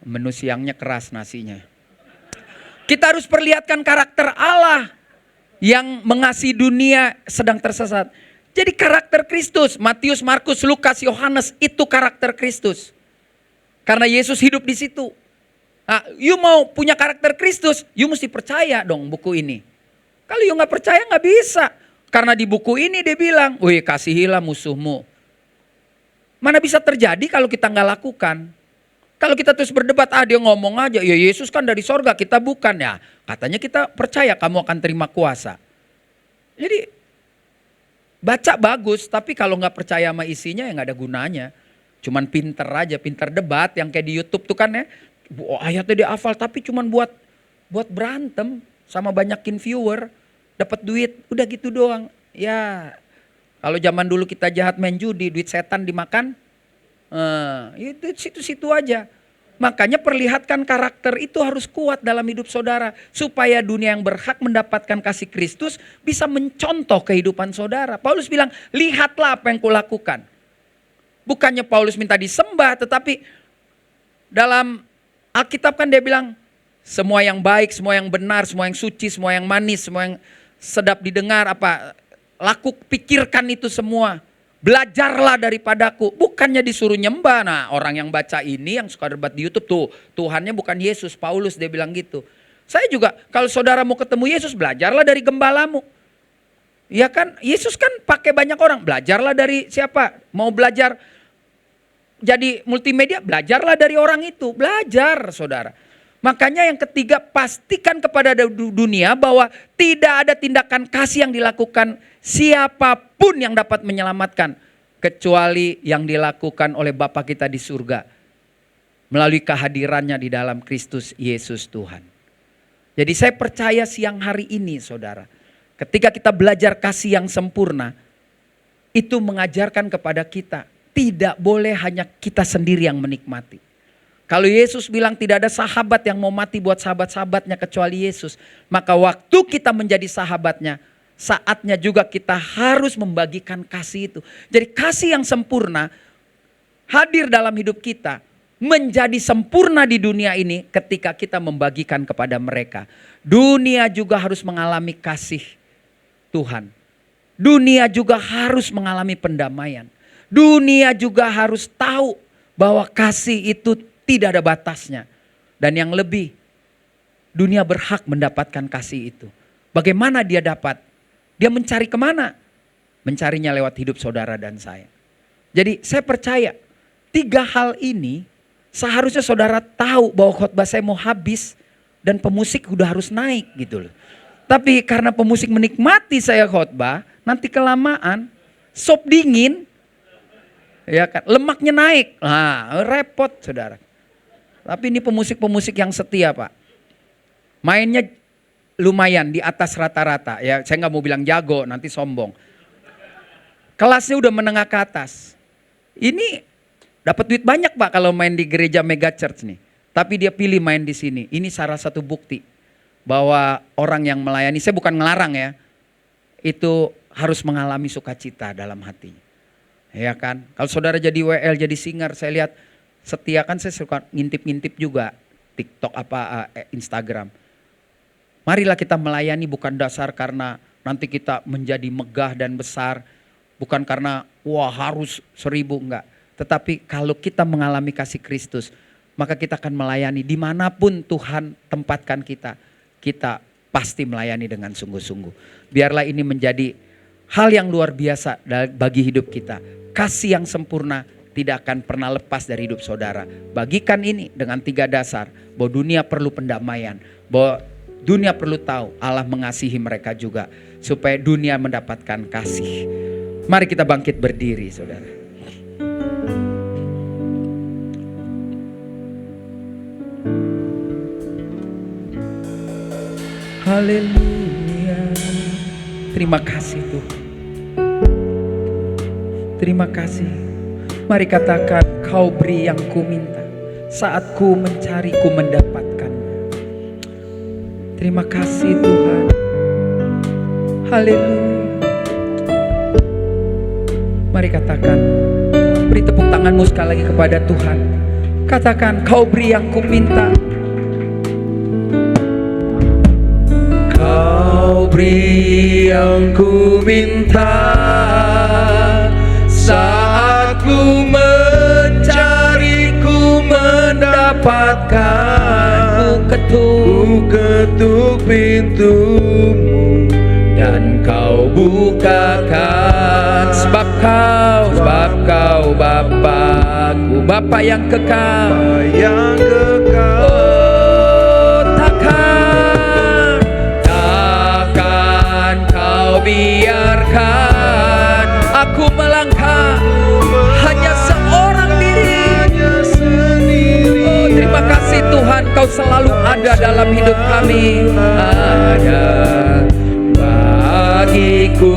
menu siangnya keras nasinya. Kita harus perlihatkan karakter Allah yang mengasihi dunia sedang tersesat. Jadi karakter Kristus, Matius, Markus, Lukas, Yohanes itu karakter Kristus. Karena Yesus hidup di situ. Nah, you mau punya karakter Kristus, you mesti percaya dong buku ini. Kalau you nggak percaya nggak bisa. Karena di buku ini dia bilang, wih kasihilah musuhmu. Mana bisa terjadi kalau kita nggak lakukan. Kalau kita terus berdebat, dia ngomong aja, ya Yesus kan dari sorga, kita bukan ya. Katanya kita percaya kamu akan terima kuasa. Jadi baca bagus, tapi kalau nggak percaya sama isinya ya nggak ada gunanya. Cuman pinter aja, pinter debat yang kayak di YouTube tuh kan ya. Ayatnya dihafal tapi cuman buat berantem sama banyakin viewer, dapat duit, udah gitu doang. Ya, kalau zaman dulu kita jahat main judi, duit setan dimakan, itu situ-situ aja. Makanya perlihatkan karakter itu harus kuat dalam hidup saudara. Supaya dunia yang berhak mendapatkan kasih Kristus bisa mencontoh kehidupan saudara. Paulus bilang, lihatlah apa yang kulakukan. Bukannya Paulus minta disembah, tetapi dalam Alkitab kan dia bilang, semua yang baik, semua yang benar, semua yang suci, semua yang manis, semua yang sedap didengar, pikirkan itu semua. Belajarlah daripadaku, bukannya disuruh nyembah. Nah, orang yang baca ini, yang suka debat di YouTube tuh, Tuhannya bukan Yesus, Paulus dia bilang gitu. Saya juga, kalau saudara mau ketemu Yesus, belajarlah dari gembalamu. Ya kan, Yesus kan pakai banyak orang, belajarlah dari siapa? Mau belajar jadi multimedia, belajarlah dari orang itu, belajar saudara. Makanya yang ketiga, pastikan kepada dunia bahwa tidak ada tindakan kasih yang dilakukan siapapun yang dapat menyelamatkan. Kecuali yang dilakukan oleh Bapa kita di surga. Melalui kehadirannya di dalam Kristus Yesus Tuhan. Jadi saya percaya siang hari ini saudara. Ketika kita belajar kasih yang sempurna. Itu mengajarkan kepada kita. Tidak boleh hanya kita sendiri yang menikmati. Kalau Yesus bilang tidak ada sahabat yang mau mati buat sahabat-sahabatnya kecuali Yesus. Maka waktu kita menjadi sahabatnya, saatnya juga kita harus membagikan kasih itu. Jadi kasih yang sempurna hadir dalam hidup kita. Menjadi sempurna di dunia ini ketika kita membagikan kepada mereka. Dunia juga harus mengalami kasih Tuhan. Dunia juga harus mengalami pendamaian. Dunia juga harus tahu bahwa kasih itu tidak ada batasnya. Dan yang lebih, dunia berhak mendapatkan kasih itu. Bagaimana dia dapat? Dia mencari kemana? Mencarinya lewat hidup saudara dan saya. Jadi saya percaya 3 hal ini seharusnya saudara tahu bahwa khotbah saya mau habis dan pemusik udah harus naik gitu loh. Tapi karena pemusik menikmati saya khotbah, nanti kelamaan sop dingin, ya kan, lemaknya naik. Nah, repot saudara. Tapi ini pemusik-pemusik yang setia Pak. Mainnya lumayan di atas rata-rata. Ya, saya nggak mau bilang jago, nanti sombong. Kelasnya udah menengah ke atas. Ini dapat duit banyak Pak kalau main di gereja mega church nih. Tapi dia pilih main di sini. Ini salah satu bukti bahwa orang yang melayani, saya bukan ngelarang ya, itu harus mengalami sukacita dalam hatinya. Ya kan? Kalau saudara jadi WL, jadi singer, saya lihat setia kan, saya suka ngintip-ngintip juga TikTok Instagram. Marilah kita melayani bukan dasar karena nanti kita menjadi megah dan besar. Bukan karena wah harus 1000, enggak. Tetapi kalau kita mengalami kasih Kristus, maka kita akan melayani dimanapun Tuhan tempatkan kita. Kita pasti melayani dengan sungguh-sungguh. Biarlah ini menjadi hal yang luar biasa bagi hidup kita. Kasih yang sempurna tidak akan pernah lepas dari hidup saudara. Bagikan ini dengan 3 dasar. Bahwa dunia perlu pendamaian. Bahwa dunia perlu tahu Allah mengasihi mereka juga. Supaya dunia mendapatkan kasih. Mari kita bangkit berdiri saudara. Haleluya. Terima kasih Tuhan. Terima kasih. Mari katakan, kau beri yang ku minta. Saat ku mencari, ku mendapatkannya. Terima kasih Tuhan. Haleluya. Mari katakan, beri tepuk tanganmu sekali lagi kepada Tuhan. Katakan, kau beri yang ku minta. Kau beri yang ku minta. Saat ku mencari, ku mendapatkan. Ku ketuk pintumu dan kau bukakan. Sebab kau sebab Kau Bapa-Ku, Bapa yang kekal. yang kekal. Oh, takkan Kau biarkan aku melangkah hanya seorang diri. Oh, terima kasih Tuhan, Kau selalu ada dalam hidup kami. Ada bagiku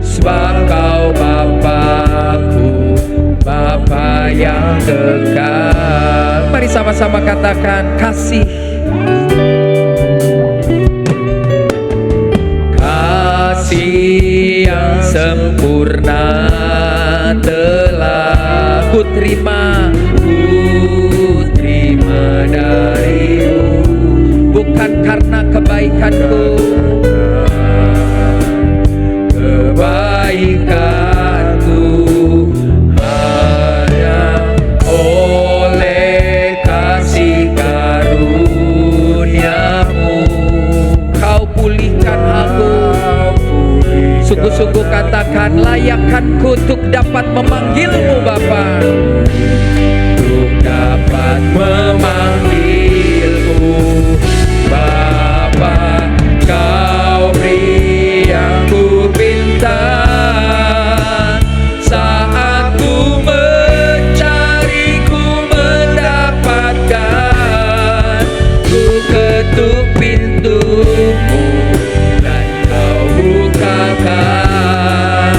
sebab Kau Bapa-Ku, Bapa yang kekal. Mari sama-sama katakan kasih. Kasih yang sempurna telah ku terima darimu, bukan karena kebaikanku, hanya oleh kasih karuniamu Kau pulihkan aku. Sungguh-sungguh katakan, layakkanku untuk dapat memanggilmu Bapa, untuk dapat memanggilmu Bapa. Kau beri yang ku pinta saat ku mencari, ku mendapatkan. Ku ketuk pintumu dan Kau bukakan,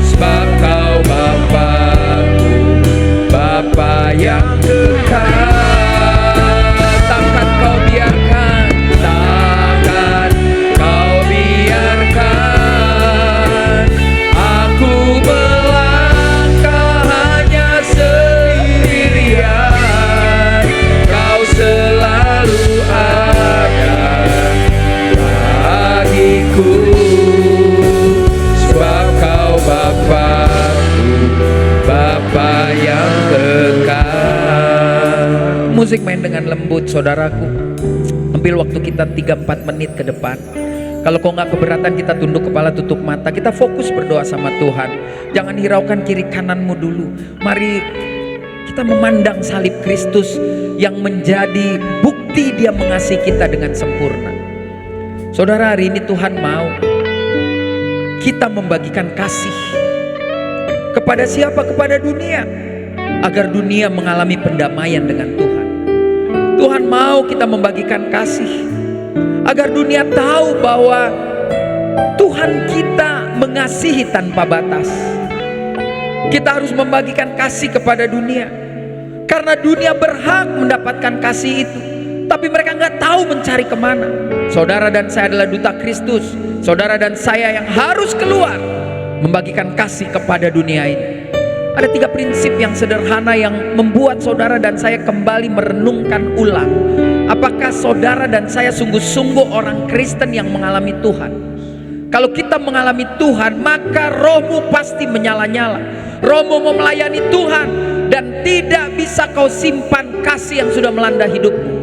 sebab Kau Bapa-Ku, Bapa yang kekal. Takkan Kau biarkan, takkan Kau biarkan aku melangkah hanya sendirian. Kau selalu ada bagiku, sebab Kau Bapa-Ku, Bapa yang kekal. Musik main dengan lembut saudaraku. Ambil waktu kita 3-4 menit ke depan. Kalau kau nggak keberatan, kita tunduk kepala, tutup mata, kita fokus berdoa sama Tuhan. Jangan hiraukan kiri kananmu dulu. Mari kita memandang salib Kristus yang menjadi bukti Dia mengasihi kita dengan sempurna. Saudara, hari ini Tuhan mau kita membagikan kasih kepada siapa? Kepada dunia, agar dunia mengalami pendamaian dengan Tuhan. Tuhan mau kita membagikan kasih agar dunia tahu bahwa Tuhan kita mengasihi tanpa batas. Kita harus membagikan kasih kepada dunia, karena dunia berhak mendapatkan kasih itu, tapi mereka nggak tahu mencari kemana. Saudara dan saya adalah duta Kristus. Saudara dan saya yang harus keluar membagikan kasih kepada dunia ini. Ada 3 prinsip yang sederhana yang membuat saudara dan saya kembali merenungkan ulang. Apakah saudara dan saya sungguh-sungguh orang Kristen yang mengalami Tuhan? Kalau kita mengalami Tuhan, maka rohmu pasti menyala-nyala. Rohmu mau melayani Tuhan, dan tidak bisa kau simpan kasih yang sudah melanda hidupmu.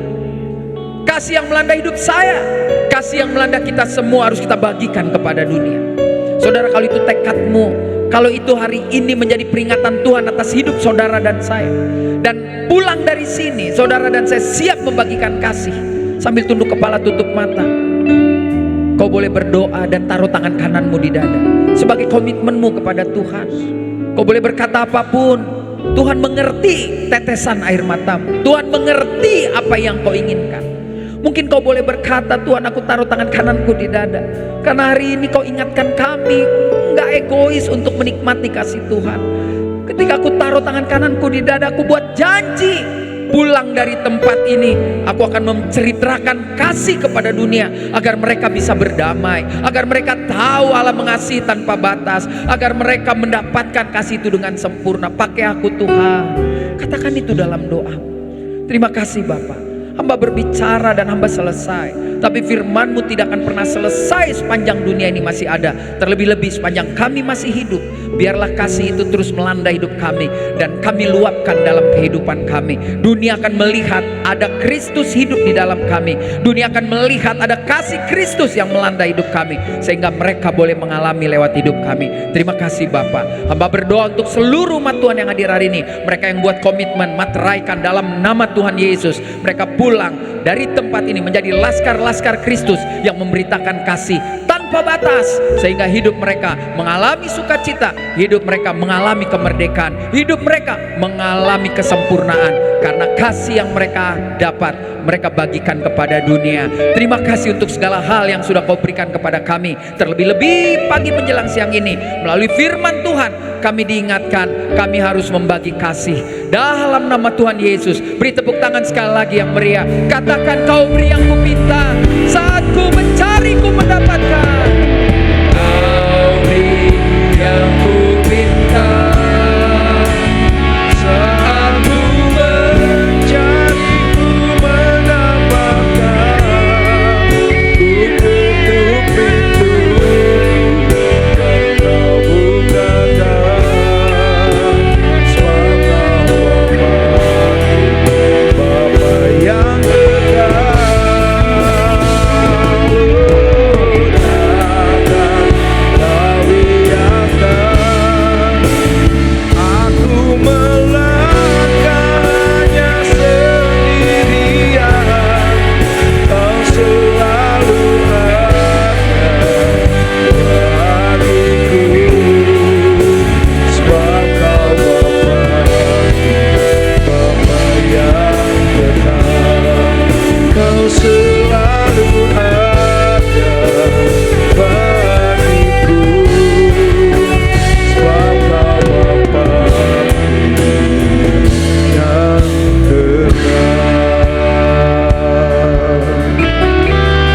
Kasih yang melanda hidup saya, kasih yang melanda kita semua harus kita bagikan kepada dunia. Saudara, kalau itu tekadmu, kalau itu hari ini menjadi peringatan Tuhan atas hidup saudara dan saya, dan pulang dari sini saudara dan saya siap membagikan kasih, sambil tunduk kepala, tutup mata, kau boleh berdoa dan taruh tangan kananmu di dada sebagai komitmenmu kepada Tuhan. Kau boleh berkata apapun, Tuhan mengerti tetesan air matamu, Tuhan mengerti apa yang kau inginkan. Mungkin kau boleh berkata, Tuhan, aku taruh tangan kananku di dada, karena hari ini kau ingatkan kami gak egois untuk menikmati kasih Tuhan. Ketika aku taruh tangan kananku di dada, aku buat janji, pulang dari tempat ini aku akan menceritakan kasih kepada dunia, agar mereka bisa berdamai, agar mereka tahu Allah mengasihi tanpa batas, agar mereka mendapatkan kasih itu dengan sempurna. Pakai aku Tuhan. Katakan itu dalam doa. Terima kasih Bapa, hamba berbicara dan hamba selesai. Tapi firman-Mu tidak akan pernah selesai sepanjang dunia ini masih ada. Terlebih-lebih sepanjang kami masih hidup, biarlah kasih itu terus melanda hidup kami dan kami luapkan dalam kehidupan kami. Dunia akan melihat ada Kristus hidup di dalam kami. Dunia akan melihat ada kasih Kristus yang melanda hidup kami, sehingga mereka boleh mengalami lewat hidup kami. Terima kasih Bapa. Hamba berdoa untuk seluruh umat Tuhan yang hadir hari ini. Mereka yang buat komitmen materaikan dalam nama Tuhan Yesus, mereka pulang dari tempat ini menjadi laskar-laskar Kristus yang memberitakan kasih tanpa batas, sehingga hidup mereka mengalami sukacita, hidup mereka mengalami kemerdekaan, hidup mereka mengalami kesempurnaan karena kasih yang mereka dapat mereka bagikan kepada dunia. Terima kasih untuk segala hal yang sudah Kau berikan kepada kami. Terlebih-lebih pagi menjelang siang ini, melalui firman Tuhan kami diingatkan kami harus membagi kasih dalam nama Tuhan Yesus. Beri tepuk tangan sekali lagi yang meriah. Katakan, Kau beri yang kupinta, saat ku mencari ku mendapatkan. Kau beri yang kupinta, Saat ku mencari ku mendapatkan. Ku ketuk pintu dan Kau bukakan. Sebab Kau Bapa yang kekal. Takkan Kau biarkan aku melangkahnya sendirian. Kau selalu ada bagiku. Sebab Kau Bapa yang kekal. Kau selalu ada bagiku. Sebab Kau Bapa yang kekal.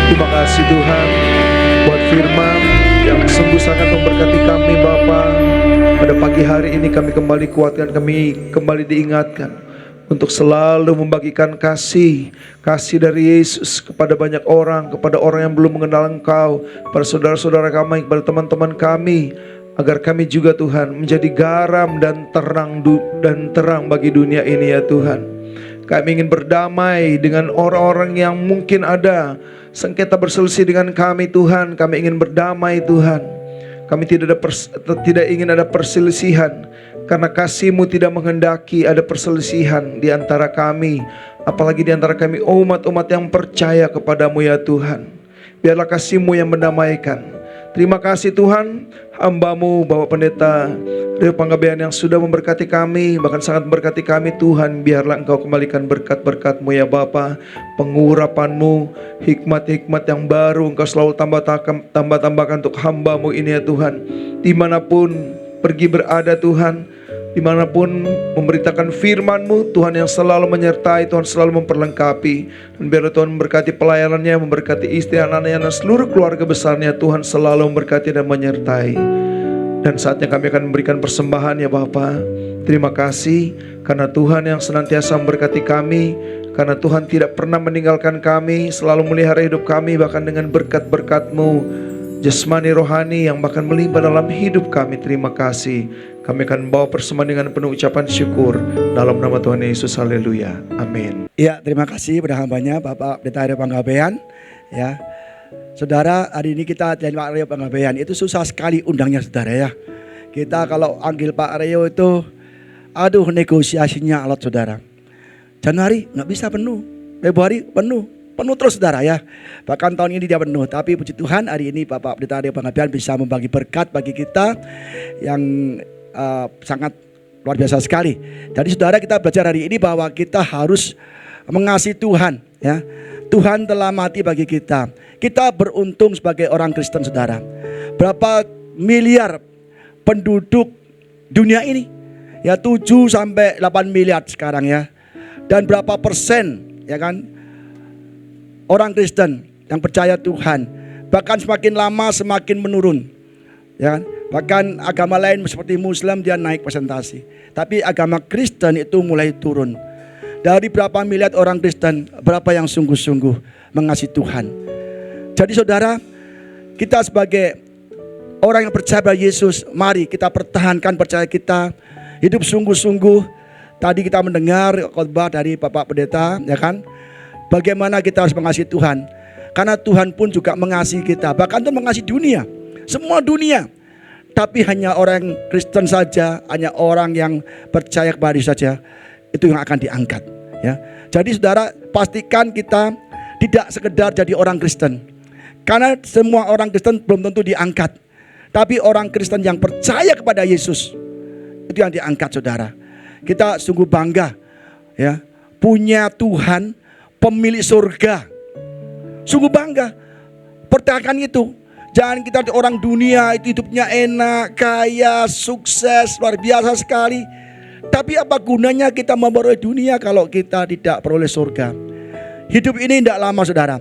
Terima kasih Tuhan buat firman yang sungguh sangat memberkati kami Bapa. Pada pagi hari ini kami kembali kuatkan, kami kembali diingatkan untuk selalu membagikan kasih dari Yesus kepada banyak orang, kepada orang yang belum mengenal Engkau, pada saudara-saudara kami, kepada teman-teman kami, agar kami juga Tuhan menjadi garam dan terang bagi dunia ini ya Tuhan. Kami ingin berdamai dengan orang-orang yang mungkin ada sengketa berselisih dengan kami Tuhan. Kami ingin berdamai Tuhan. Kami tidak ingin ada perselisihan, karena kasih-Mu tidak menghendaki ada perselisihan di antara kami, apalagi di antara kami umat-umat yang percaya kepadamu ya Tuhan. Biarlah kasih-Mu yang mendamaikan. Terima kasih Tuhan, hamba-Mu Bapak Pendeta Rio Panggabean yang sudah memberkati kami, bahkan sangat memberkati kami Tuhan. Biarlah Engkau kembalikan berkat-berkat-Mu ya Bapa, pengurapan-Mu, hikmat-hikmat yang baru Engkau selalu tambah-tambahkan untuk hamba-Mu ini ya Tuhan. Dimanapun pergi berada Tuhan, dimanapun memberitakan firman-Mu Tuhan, yang selalu menyertai, Tuhan selalu memperlengkapi. Dan biarlah Tuhan memberkati pelayanannya, memberkati istri anaknya dan seluruh keluarga besarnya. Tuhan selalu memberkati dan menyertai. Dan saatnya kami akan memberikan persembahan ya Bapa. Terima kasih karena Tuhan yang senantiasa memberkati kami, karena Tuhan tidak pernah meninggalkan kami, selalu melihara hidup kami bahkan dengan berkat-berkat-Mu jasmani rohani yang bahkan melimpah dalam hidup kami. Terima kasih. Kami akan bawa persembahan dengan penuh ucapan syukur dalam nama Tuhan Yesus. Haleluya. Amin. Ya, terima kasih pada hambanya Bapak Pendeta Rio Panggabean. Ya, saudara, hari ini kita dan Pak Rio Panggabean itu susah sekali undangnya saudara ya. Kita kalau panggil Pak Rio itu, aduh negosiasinya alot saudara. Januari nggak bisa penuh, Februari penuh terus saudara ya. Bahkan tahun ini dia penuh. Tapi puji Tuhan hari ini Bapak Pendeta Rio Panggabean bisa membagi berkat bagi kita yang sangat luar biasa sekali. Jadi saudara, kita belajar hari ini bahwa kita harus mengasihi Tuhan ya. Tuhan telah mati bagi kita. Kita beruntung sebagai orang Kristen saudara. Berapa miliar penduduk dunia ini? Ya 7 sampai 8 miliar sekarang ya. Dan berapa persen ya kan orang Kristen yang percaya Tuhan. Bahkan semakin lama semakin menurun. Ya kan? Bahkan agama lain seperti Muslim dia naik persentase. Tapi agama Kristen itu mulai turun. Dari berapa miliar orang Kristen, berapa yang sungguh-sungguh mengasihi Tuhan. Jadi saudara, kita sebagai orang yang percaya pada Yesus, mari kita pertahankan percaya kita, hidup sungguh-sungguh. Tadi kita mendengar khotbah dari Bapak Pendeta, ya kan? Bagaimana kita harus mengasihi Tuhan. Karena Tuhan pun juga mengasihi kita. Bahkan Tuhan mengasihi dunia, semua dunia. Tapi hanya orang Kristen saja, hanya orang yang percaya kepada Yesus saja, itu yang akan diangkat, ya. Jadi saudara, pastikan kita tidak sekedar jadi orang Kristen. Karena semua orang Kristen belum tentu diangkat. Tapi orang Kristen yang percaya kepada Yesus, itu yang diangkat, saudara. Kita sungguh bangga, ya, punya Tuhan pemilik surga. Sungguh bangga. Pertahankan itu. Jangan kita orang dunia itu hidupnya enak, kaya, sukses, luar biasa sekali. Tapi apa gunanya kita memperoleh dunia kalau kita tidak peroleh surga? Hidup ini tidak lama, saudara.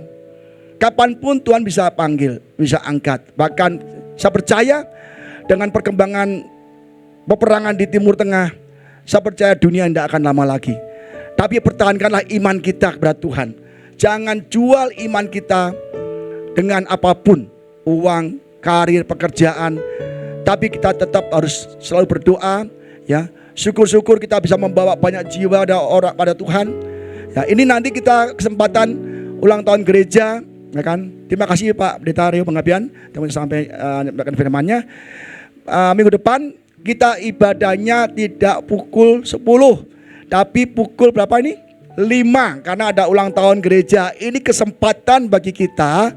Kapanpun Tuhan bisa panggil, bisa angkat. Bahkan saya percaya dengan perkembangan peperangan di Timur Tengah, saya percaya dunia tidak akan lama lagi. Tapi pertahankanlah iman kita kepada Tuhan. Jangan jual iman kita dengan apapun, uang, karir, pekerjaan. Tapi kita tetap harus selalu berdoa, ya. Syukur-syukur kita bisa membawa banyak jiwa pada Tuhan. Ya, ini nanti kita kesempatan ulang tahun gereja, ya kan. Terima kasih Pak Pendeta Rio Pengabdian teman sampai menyampaikan firman-Nya. Minggu depan kita ibadahnya tidak pukul 10, tapi pukul berapa ini? 5, karena ada ulang tahun gereja. Ini kesempatan bagi kita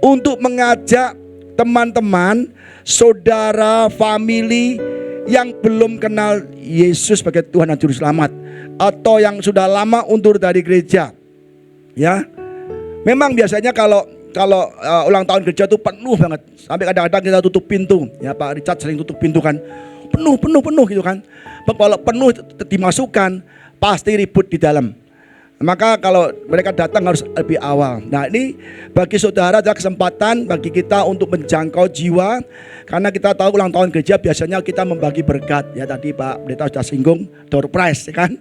untuk mengajak teman-teman, saudara, family yang belum kenal Yesus sebagai Tuhan dan Juru Selamat, atau yang sudah lama undur dari gereja. Ya, memang biasanya kalau ulang tahun gereja itu penuh banget, sampai kadang-kadang kita tutup pintu. Ya, Pak Richard sering tutup pintu kan, penuh gitu kan. Kalau penuh dimasukkan, pasti ribut di dalam. Maka kalau mereka datang harus lebih awal. Nah, ini bagi saudara adalah kesempatan bagi kita untuk menjangkau jiwa. Karena kita tahu ulang tahun gereja biasanya kita membagi berkat. Ya, tadi Pak Pendeta sudah singgung door prize, ya kan.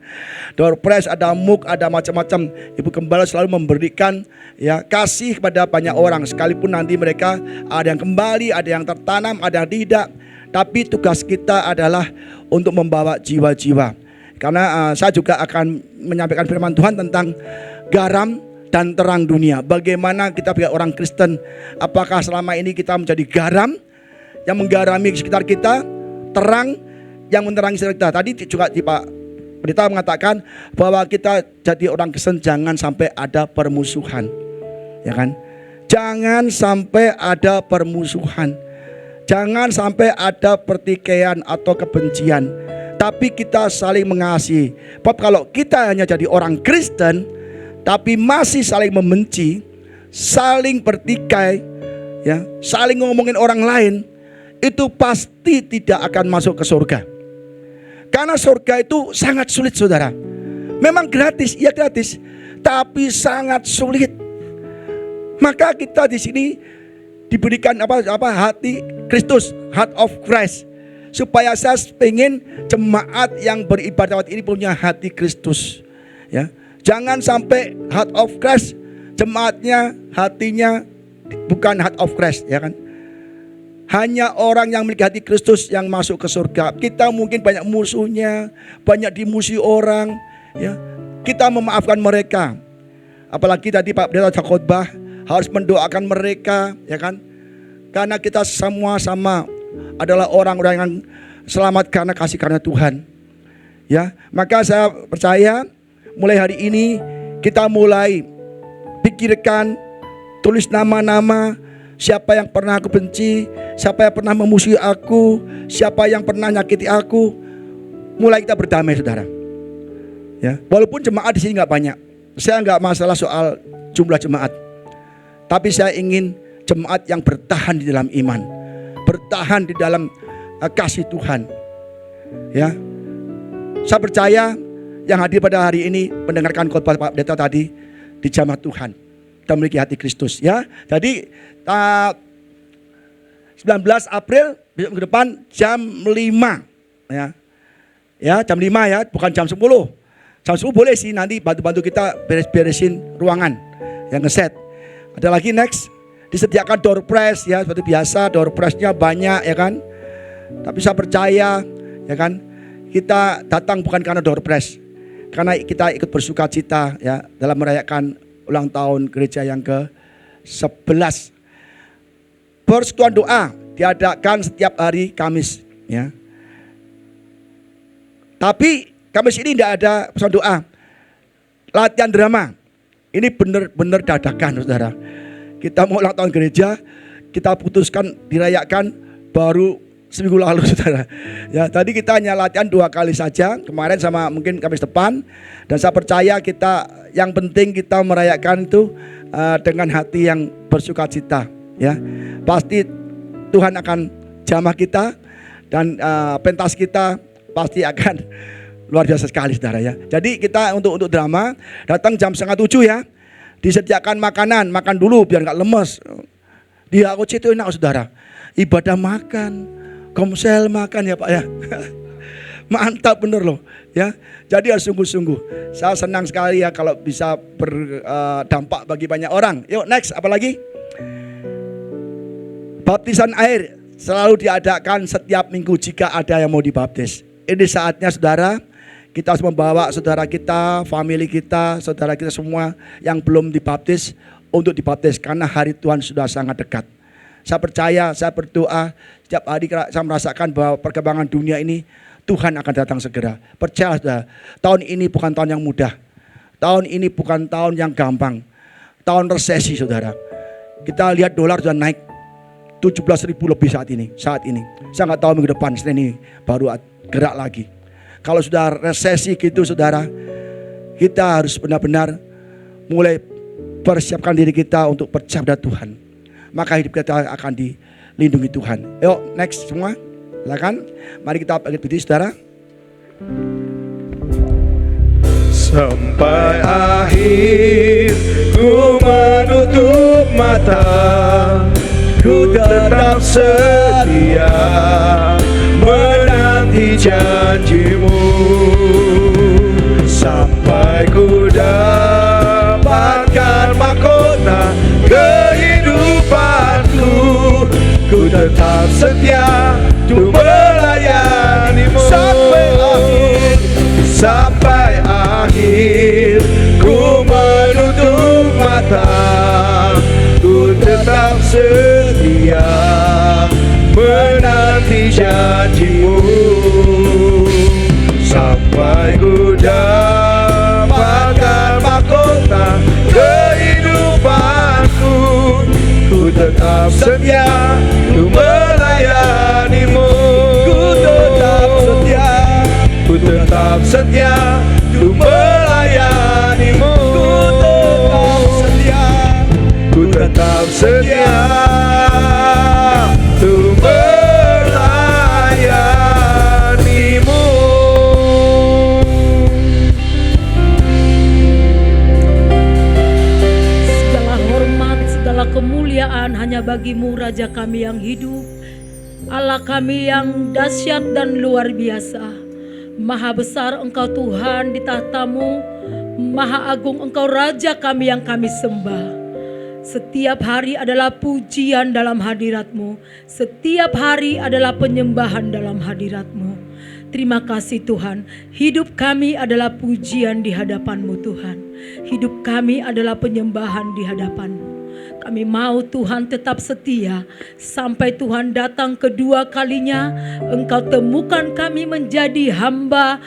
Door prize, ada muk, ada macam-macam. Ibu Gembala selalu memberikan, ya, kasih kepada banyak orang. Sekalipun nanti mereka ada yang kembali, ada yang tertanam, ada yang tidak. Tapi tugas kita adalah untuk membawa jiwa-jiwa. Karena saya juga akan menyampaikan firman Tuhan tentang garam dan terang dunia. Bagaimana kita sebagai orang Kristen, apakah selama ini kita menjadi garam yang menggarami sekitar kita, terang yang menerangi sekitar kita. Tadi juga Pak Pendeta mengatakan bahwa kita jadi orang Kristen jangan sampai ada permusuhan, ya kan? Jangan sampai ada permusuhan, jangan sampai ada pertikaian atau kebencian. Tapi kita saling mengasihi. Sebab kalau kita hanya jadi orang Kristen tapi masih saling membenci, saling bertikai, ya, saling ngomongin orang lain, itu pasti tidak akan masuk ke surga. Karena surga itu sangat sulit, saudara. Memang gratis, ya gratis, tapi sangat sulit. Maka kita di sini diberikan hati Kristus, heart of Christ. Supaya saya pengen jemaat yang beribadah ini punya hati Kristus, ya. Jangan sampai heart of Christ, jemaatnya hatinya bukan heart of Christ, ya kan. Hanya orang yang memiliki hati Kristus yang masuk ke surga. Kita mungkin banyak musuhnya, banyak dimusuhi orang, ya. Kita memaafkan mereka. Apalagi tadi Pak Pendeta khotbah harus mendoakan mereka, ya kan. Karena kita semua sama adalah orang-orang yang selamat karena kasih karena Tuhan. Ya, maka saya percaya mulai hari ini kita mulai pikirkan, tulis nama-nama siapa yang pernah aku benci, siapa yang pernah memusuhi aku, siapa yang pernah nyakiti aku. Mulai kita berdamai, saudara. Ya, walaupun jemaat di sini nggak banyak, saya nggak masalah soal jumlah jemaat, tapi saya ingin jemaat yang bertahan di dalam iman, bertahan di dalam kasih Tuhan. Ya, saya percaya yang hadir pada hari ini mendengarkan khotbah Pak Pendeta tadi di jamaah Tuhan, kita memiliki hati Kristus. Ya, jadi 19 April besok ke depan jam 5, ya jam 5 ya, bukan jam 10. Jam 10 boleh sih, nanti bantu-bantu kita beres-beresin ruangan yang ngeset. Ada lagi next disediakan door prize ya, seperti biasa door prize-nya banyak ya kan. Tapi saya percaya ya kan, kita datang bukan karena door prize, karena kita ikut bersuka cita ya dalam merayakan ulang tahun gereja yang ke-11. Persekutuan doa diadakan setiap hari Kamis ya. Tapi Kamis ini tidak ada persekutuan doa. Latihan drama. Ini benar-benar dadakan saudara. Kita mau ulang tahun gereja, kita putuskan dirayakan baru seminggu lalu saudara. Ya, tadi kita hanya latihan 2 kali saja, kemarin sama mungkin Kamis depan. Dan saya percaya kita, yang penting kita merayakan itu dengan hati yang bersuka cita. Ya, pasti Tuhan akan jamah kita dan pentas kita pasti akan luar biasa sekali saudara ya. Jadi kita untuk drama datang jam 6:30 ya. Disediakan makanan, makan dulu biar nggak lemes. Di aku itu enak saudara. Ibadah makan, komsel makan ya Pak ya. Mantap bener loh ya. Jadi harus sungguh-sungguh. Saya senang sekali ya kalau bisa berdampak bagi banyak orang. Yuk next, apa lagi? Baptisan air selalu diadakan setiap minggu jika ada yang mau dibaptis. Ini saatnya saudara, kita harus membawa saudara kita, family kita, saudara kita semua yang belum dibaptis untuk dibaptis karena hari Tuhan sudah sangat dekat. Saya percaya, saya berdoa setiap hari saya merasakan bahwa perkembangan dunia ini Tuhan akan datang segera. Percaya saudara, tahun ini bukan tahun yang mudah. Tahun ini bukan tahun yang gampang. Tahun resesi saudara. Kita lihat dolar sudah naik 17.000 lebih saat ini. Saya nggak tahu minggu depan setelah ini baru gerak lagi. Kalau sudah resesi gitu saudara, kita harus benar-benar mulai persiapkan diri kita untuk percaya pada Tuhan. Maka hidup kita akan dilindungi Tuhan. Yuk next semua, silakan. Mari kita berdiri saudara. Sampai akhir ku menutup mata, ku tetap setia menanti janjimu, sampai ku dapatkan mahkota kehidupanku. Ku tetap setia untuk melayanimu sampai akhir ku menutup mata, ku tetap setia menanti janjimu, sampai ku dapatkan mahkota kehidupanku. Ku tetap setia untuk melayanimu, ku tetap setia, ku tetap setia untuk melayanimu, ku tetap setia untuk melayanimu. Segala hormat, segala kemuliaan hanya bagimu Raja kami yang hidup, Allah kami yang dahsyat dan luar biasa. Maha besar Engkau Tuhan di tahtamu, Maha agung Engkau Raja kami yang kami sembah. Setiap hari adalah pujian dalam hadirat-Mu, setiap hari adalah penyembahan dalam hadirat-Mu. Terima kasih Tuhan, hidup kami adalah pujian di hadapan-Mu Tuhan. Hidup kami adalah penyembahan di hadapan-Mu. Kami mau Tuhan tetap setia sampai Tuhan datang kedua kalinya. Engkau temukan kami menjadi hamba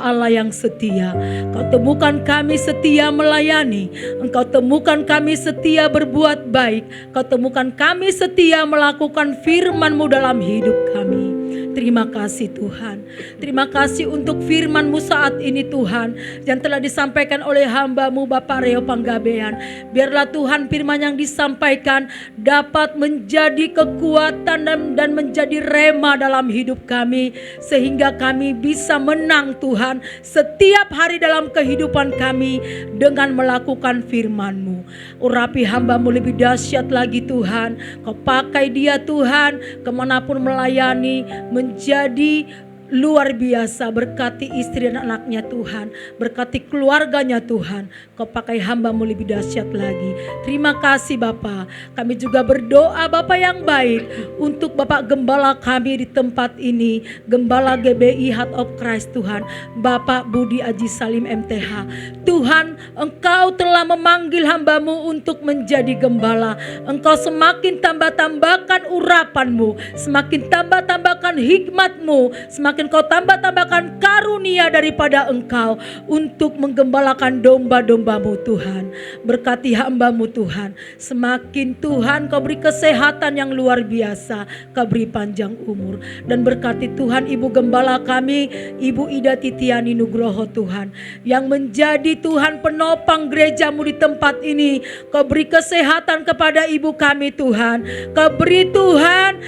Allah yang setia. Engkau temukan kami setia melayani. Engkau temukan kami setia berbuat baik. Engkau temukan kami setia melakukan firman-Mu dalam hidup kami. Terima kasih Tuhan. Terima kasih untuk firman-Mu saat ini Tuhan, yang telah disampaikan oleh hamba-Mu Bapak Reo Panggabean. Biarlah Tuhan firman yang disampaikan dapat menjadi kekuatan dan menjadi rema dalam hidup kami, sehingga kami bisa menang Tuhan setiap hari dalam kehidupan kami dengan melakukan firman-Mu. Urapi hamba-Mu lebih dahsyat lagi Tuhan. Kau pakai dia Tuhan kemanapun melayani, menjadi luar biasa. Berkati istri dan anaknya Tuhan, berkati keluarganya Tuhan. Kau pakai hamba-Mu lebih dahsyat lagi. Terima kasih Bapa. Kami juga berdoa Bapa yang baik untuk Bapak Gembala kami di tempat ini, Gembala GBI Heart of Christ Tuhan, Bapak Budi Aji Salim MTH. Tuhan, Engkau telah memanggil hamba-Mu untuk menjadi gembala. Engkau semakin tambah-tambahkan urapan-Mu, semakin tambah-tambahkan hikmat-Mu, semakin Kau tambah-tambahkan karunia daripada Engkau untuk menggembalakan domba-domba-Mu Tuhan. Berkati hamba-Mu Tuhan, semakin Tuhan Kau beri kesehatan yang luar biasa, Kau beri panjang umur. Dan berkati Tuhan Ibu Gembala kami, Ibu Ida Titiani Nugroho Tuhan, yang menjadi Tuhan penopang gereja-Mu di tempat ini. Kau beri kesehatan kepada ibu kami Tuhan. Kau beri Tuhan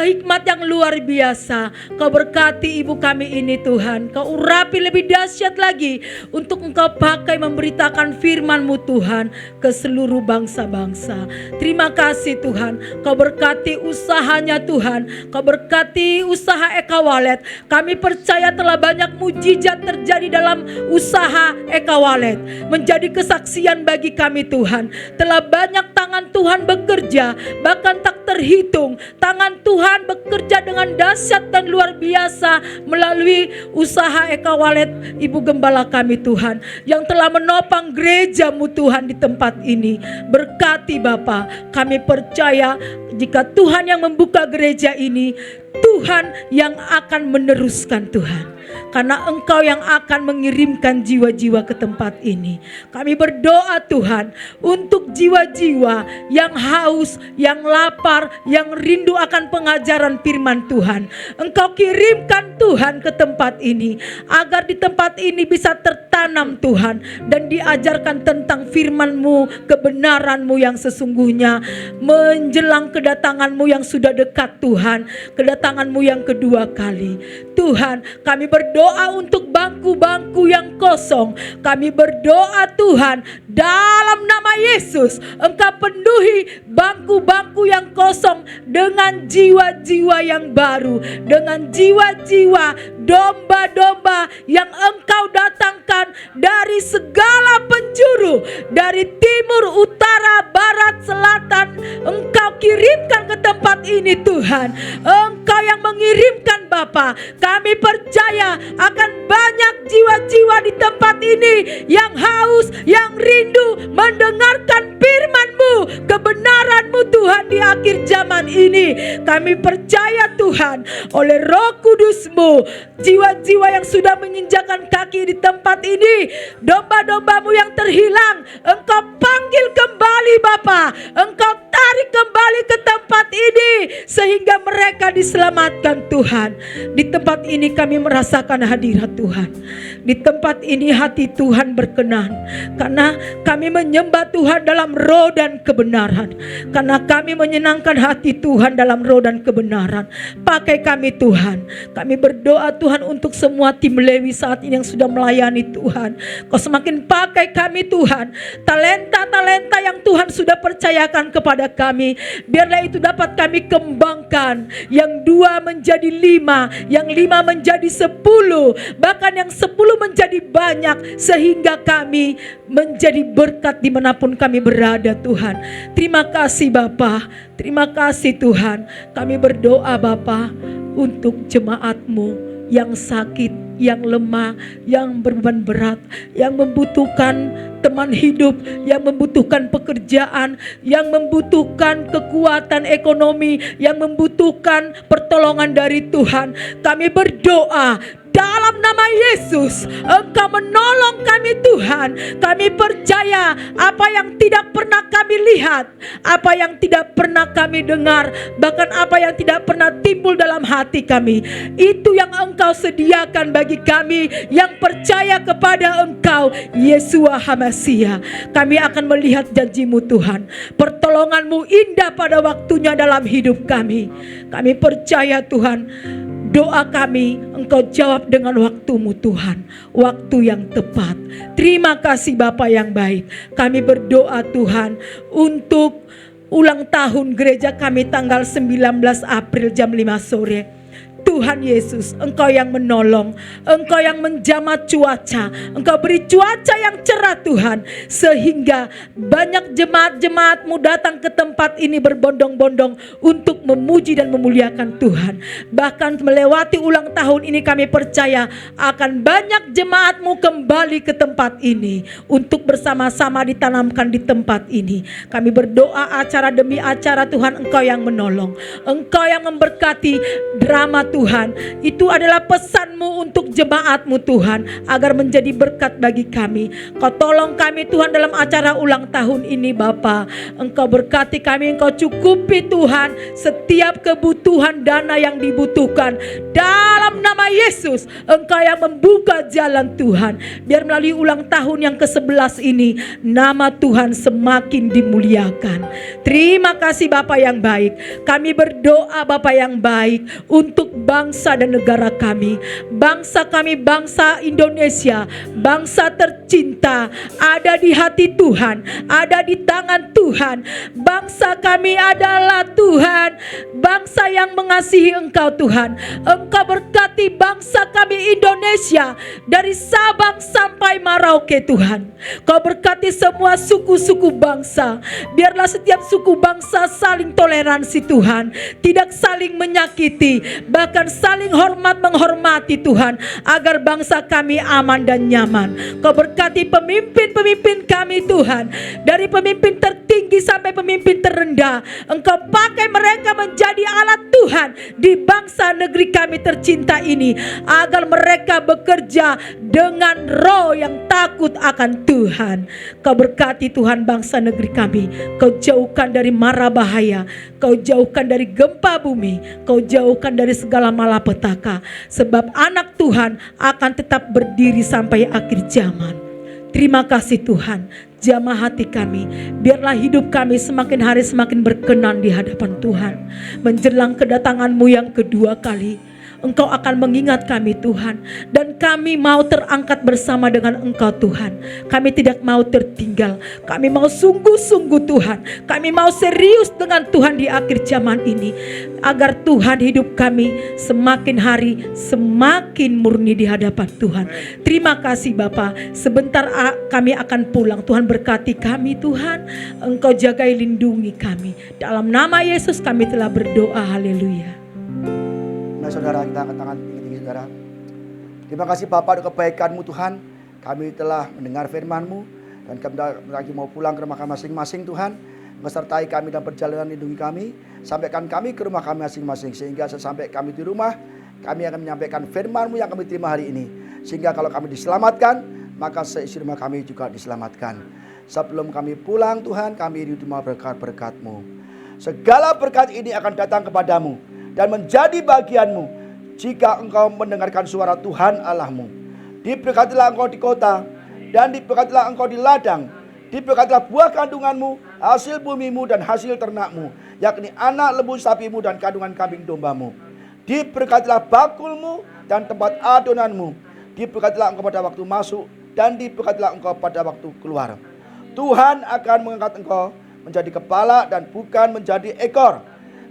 hikmat yang luar biasa. Kau berkati ibu kami ini Tuhan. Kau urapi lebih dahsyat lagi untuk Engkau pakai memberitakan firman-Mu Tuhan ke seluruh bangsa-bangsa. Terima kasih Tuhan. Kau berkati usahanya Tuhan. Kau berkati usaha Eka Walet. Kami percaya telah banyak mujizat terjadi dalam usaha Eka Walet, menjadi kesaksian bagi kami Tuhan. Telah banyak tangan Tuhan bekerja, bahkan tak terhitung. Tangan Tuhan bekerja dengan dahsyat dan luar biasa melalui usaha Eka Walet Ibu Gembala kami Tuhan, yang telah menopang gereja-Mu Tuhan di tempat ini. Berkati Bapa, kami percaya jika Tuhan yang membuka gereja ini, Tuhan yang akan meneruskan Tuhan. Karena Engkau yang akan mengirimkan jiwa-jiwa ke tempat ini. Kami berdoa Tuhan untuk jiwa-jiwa yang haus, yang lapar, yang rindu akan pengajaran firman Tuhan. Engkau kirimkan Tuhan ke tempat ini, agar di tempat ini bisa tertanam Tuhan, dan diajarkan tentang firman-Mu, kebenaran-Mu yang sesungguhnya, menjelang kedatangan-Mu yang sudah dekat Tuhan, kedatangan-Mu yang kedua kali. Tuhan, kami berdoa untuk bangku-bangku yang kosong. Kami berdoa Tuhan, dalam nama Yesus, Engkau penuhi bangku-bangku yang kosong dengan jiwa-jiwa yang baru, dengan jiwa-jiwa domba-domba yang Engkau datangkan dari segala penjuru, dari timur, utara, barat, selatan. Engkau kirimkan ke tempat ini Tuhan. Engkau yang mengirimkan Bapa. Kami percaya akan banyak jiwa-jiwa di tempat ini yang haus, yang rindu mendengarkan firman-Mu, kebenaran-Mu Tuhan di akhir zaman ini. Kami percaya Tuhan, oleh Roh Kudus-Mu, jiwa-jiwa yang sudah menginjakan kaki di tempat ini, domba-domba-Mu yang terhilang, Engkau panggil kembali Bapa. Engkau tarik kembali ke tempat ini sehingga mereka diselamatkan Tuhan. Di tempat ini kami merasakan hadirat Tuhan. Di tempat ini hati Tuhan berkenan, karena kami menyembah Tuhan dalam roh dan kebenaran. Karena kami menyenangkan hati Tuhan dalam roh dan kebenaran. Pakai kami Tuhan. Kami berdoa Tuhan untuk semua tim Lewi saat ini yang sudah melayani Tuhan. Kau semakin pakai kami Tuhan. Talenta-talenta yang Tuhan sudah percayakan kepada kami, biarlah itu dapat kami kembangkan. Yang 2 menjadi 5, yang 5 menjadi 10, bahkan yang 10 menjadi banyak, sehingga kami menjadi berkat dimanapun kami berada Tuhan. Terima kasih Bapa, terima kasih Tuhan. Kami berdoa Bapa untuk jemaat-Mu yang sakit, yang lemah, yang berbeban berat, yang membutuhkan teman hidup, yang membutuhkan pekerjaan, yang membutuhkan kekuatan ekonomi, yang membutuhkan pertolongan dari Tuhan. Kami berdoa dalam nama Yesus, Engkau menolong kami Tuhan. Kami percaya apa yang tidak pernah kami lihat, apa yang tidak pernah kami dengar, bahkan apa yang tidak pernah timbul dalam hati kami, itu yang Engkau sediakan bagi kami yang percaya kepada Engkau, Yesua HaMasiah. Kami akan melihat janji-Mu Tuhan. Pertolongan-Mu indah pada waktunya dalam hidup kami. Kami percaya Tuhan, doa kami Engkau jawab dengan waktu-Mu Tuhan, waktu yang tepat. Terima kasih Bapa yang baik. Kami berdoa Tuhan untuk ulang tahun gereja kami tanggal 19 April jam 5 sore. Tuhan Yesus, Engkau yang menolong, Engkau yang menjamah cuaca, Engkau beri cuaca yang cerah Tuhan, sehingga banyak jemaat-jemaat-Mu datang ke tempat ini berbondong-bondong untuk memuji dan memuliakan Tuhan. Bahkan melewati ulang tahun ini kami percaya akan banyak jemaat-Mu kembali ke tempat ini untuk bersama-sama ditanamkan di tempat ini. Kami berdoa acara demi acara Tuhan, Engkau yang menolong, Engkau yang memberkati drama Tuhan. Itu adalah pesan-Mu untuk jemaat-Mu Tuhan, agar menjadi berkat bagi kami. Kau tolong kami Tuhan dalam acara ulang tahun ini Bapa. Engkau berkati kami, Engkau cukupi Tuhan setiap kebutuhan dana yang dibutuhkan. Dalam nama Yesus, Engkau yang membuka jalan Tuhan. Biar melalui ulang tahun yang ke-11 ini, nama Tuhan semakin dimuliakan. Terima kasih Bapa yang baik. Kami berdoa Bapa yang baik untuk bangsa dan negara kami. Bangsa kami, bangsa Indonesia, bangsa tercinta, ada di hati Tuhan, ada di tangan Tuhan. Bangsa kami adalah Tuhan, bangsa yang mengasihi Engkau Tuhan. Engkau berkati bangsa kami Indonesia dari Sabang sampai Merauke Tuhan. Kau berkati semua suku-suku bangsa. Biarlah setiap suku bangsa saling toleransi Tuhan, tidak saling menyakiti, bahkan saling hormat menghormati Tuhan, agar bangsa kami aman dan nyaman. Kau berkati pemimpin-pemimpin kami Tuhan, dari pemimpin tertinggi sampai pemimpin terendah. Engkau pakai mereka menjadi alat Tuhan di bangsa negeri kami tercinta ini, agar mereka bekerja dengan roh yang takut akan Tuhan. Kau berkati Tuhan bangsa negeri kami. Kau jauhkan dari mara bahaya, Kau jauhkan dari gempa bumi, Kau jauhkan dari segala malapetaka. Sebab anak Tuhan akan tetap berdiri sampai akhir zaman. Terima kasih Tuhan, jamah hati kami. Biarlah hidup kami semakin hari semakin berkenan di hadapan Tuhan. Menjelang kedatangan-Mu yang kedua kali, Engkau akan mengingat kami Tuhan, dan kami mau terangkat bersama dengan Engkau Tuhan. Kami tidak mau tertinggal. Kami mau sungguh-sungguh Tuhan. Kami mau serius dengan Tuhan di akhir zaman ini, agar Tuhan hidup kami semakin hari semakin murni di hadapan Tuhan. Terima kasih Bapa. Sebentar kami akan pulang. Tuhan berkati kami Tuhan. Engkau jagai lindungi kami. Dalam nama Yesus kami telah berdoa. Haleluya. Nah saudara, kita angkat tangan tinggi saudara. Terima kasih Bapak untuk kebaikan-Mu Tuhan. Kami telah mendengar firman-Mu, dan kami lagi mau pulang ke rumah kami masing-masing Tuhan. Mesertai kami dalam perjalanan, lindungi kami. Sampaikan kami ke rumah kami masing-masing, sehingga sesampai kami di rumah, kami akan menyampaikan firman-Mu yang kami terima hari ini. Sehingga kalau kami diselamatkan, maka seisi rumah kami juga diselamatkan. Sebelum kami pulang Tuhan, kami diterima berkat-berkat-Mu. Segala berkat ini akan datang kepadamu dan menjadi bagianmu jika engkau mendengarkan suara Tuhan Allahmu. Diberkatilah engkau di kota, dan diberkatilah engkau di ladang. Diberkatilah buah kandunganmu, hasil bumimu dan hasil ternakmu, yakni anak lembu sapimu dan kandungan kambing dombamu. Diberkatilah bakulmu dan tempat adonanmu. Diberkatilah engkau pada waktu masuk, dan diberkatilah engkau pada waktu keluar. Tuhan akan mengangkat engkau menjadi kepala dan bukan menjadi ekor.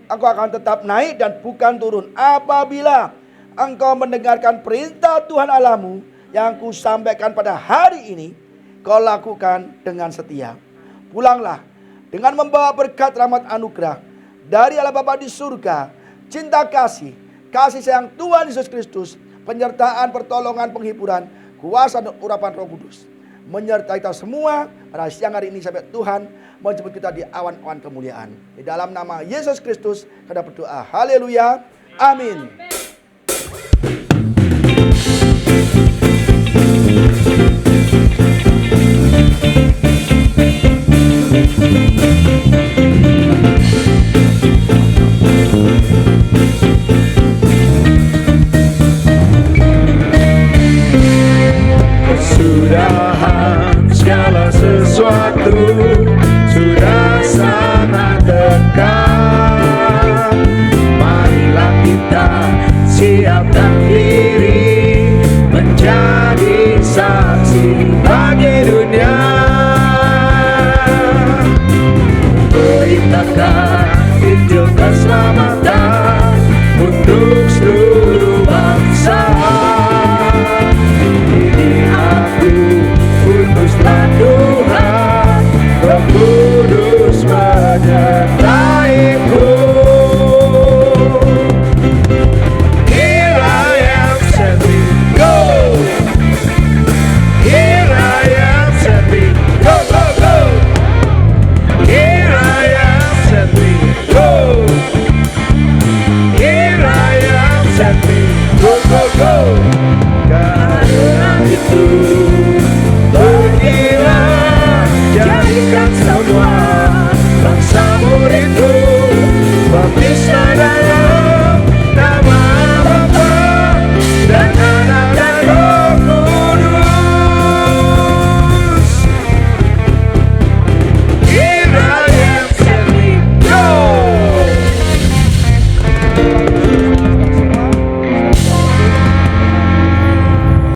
Engkau akan tetap naik dan bukan turun apabila engkau mendengarkan perintah Tuhan Allahmu yang kusampaikan pada hari ini, kau lakukan dengan setia. Pulanglah dengan membawa berkat rahmat anugerah dari Allah Bapa di surga, cinta kasih sayang Tuhan Yesus Kristus, penyertaan, pertolongan, penghiburan, kuasa dan urapan Roh Kudus menyertai kita semua pada siang hari ini sampai Tuhan menjemput kita di awan-awan kemuliaan. Di dalam nama Yesus Kristus kita berdoa. Haleluya. Amin. Kesudahan segala sesuatu sudah sangat dekat. Marilah kita Woo!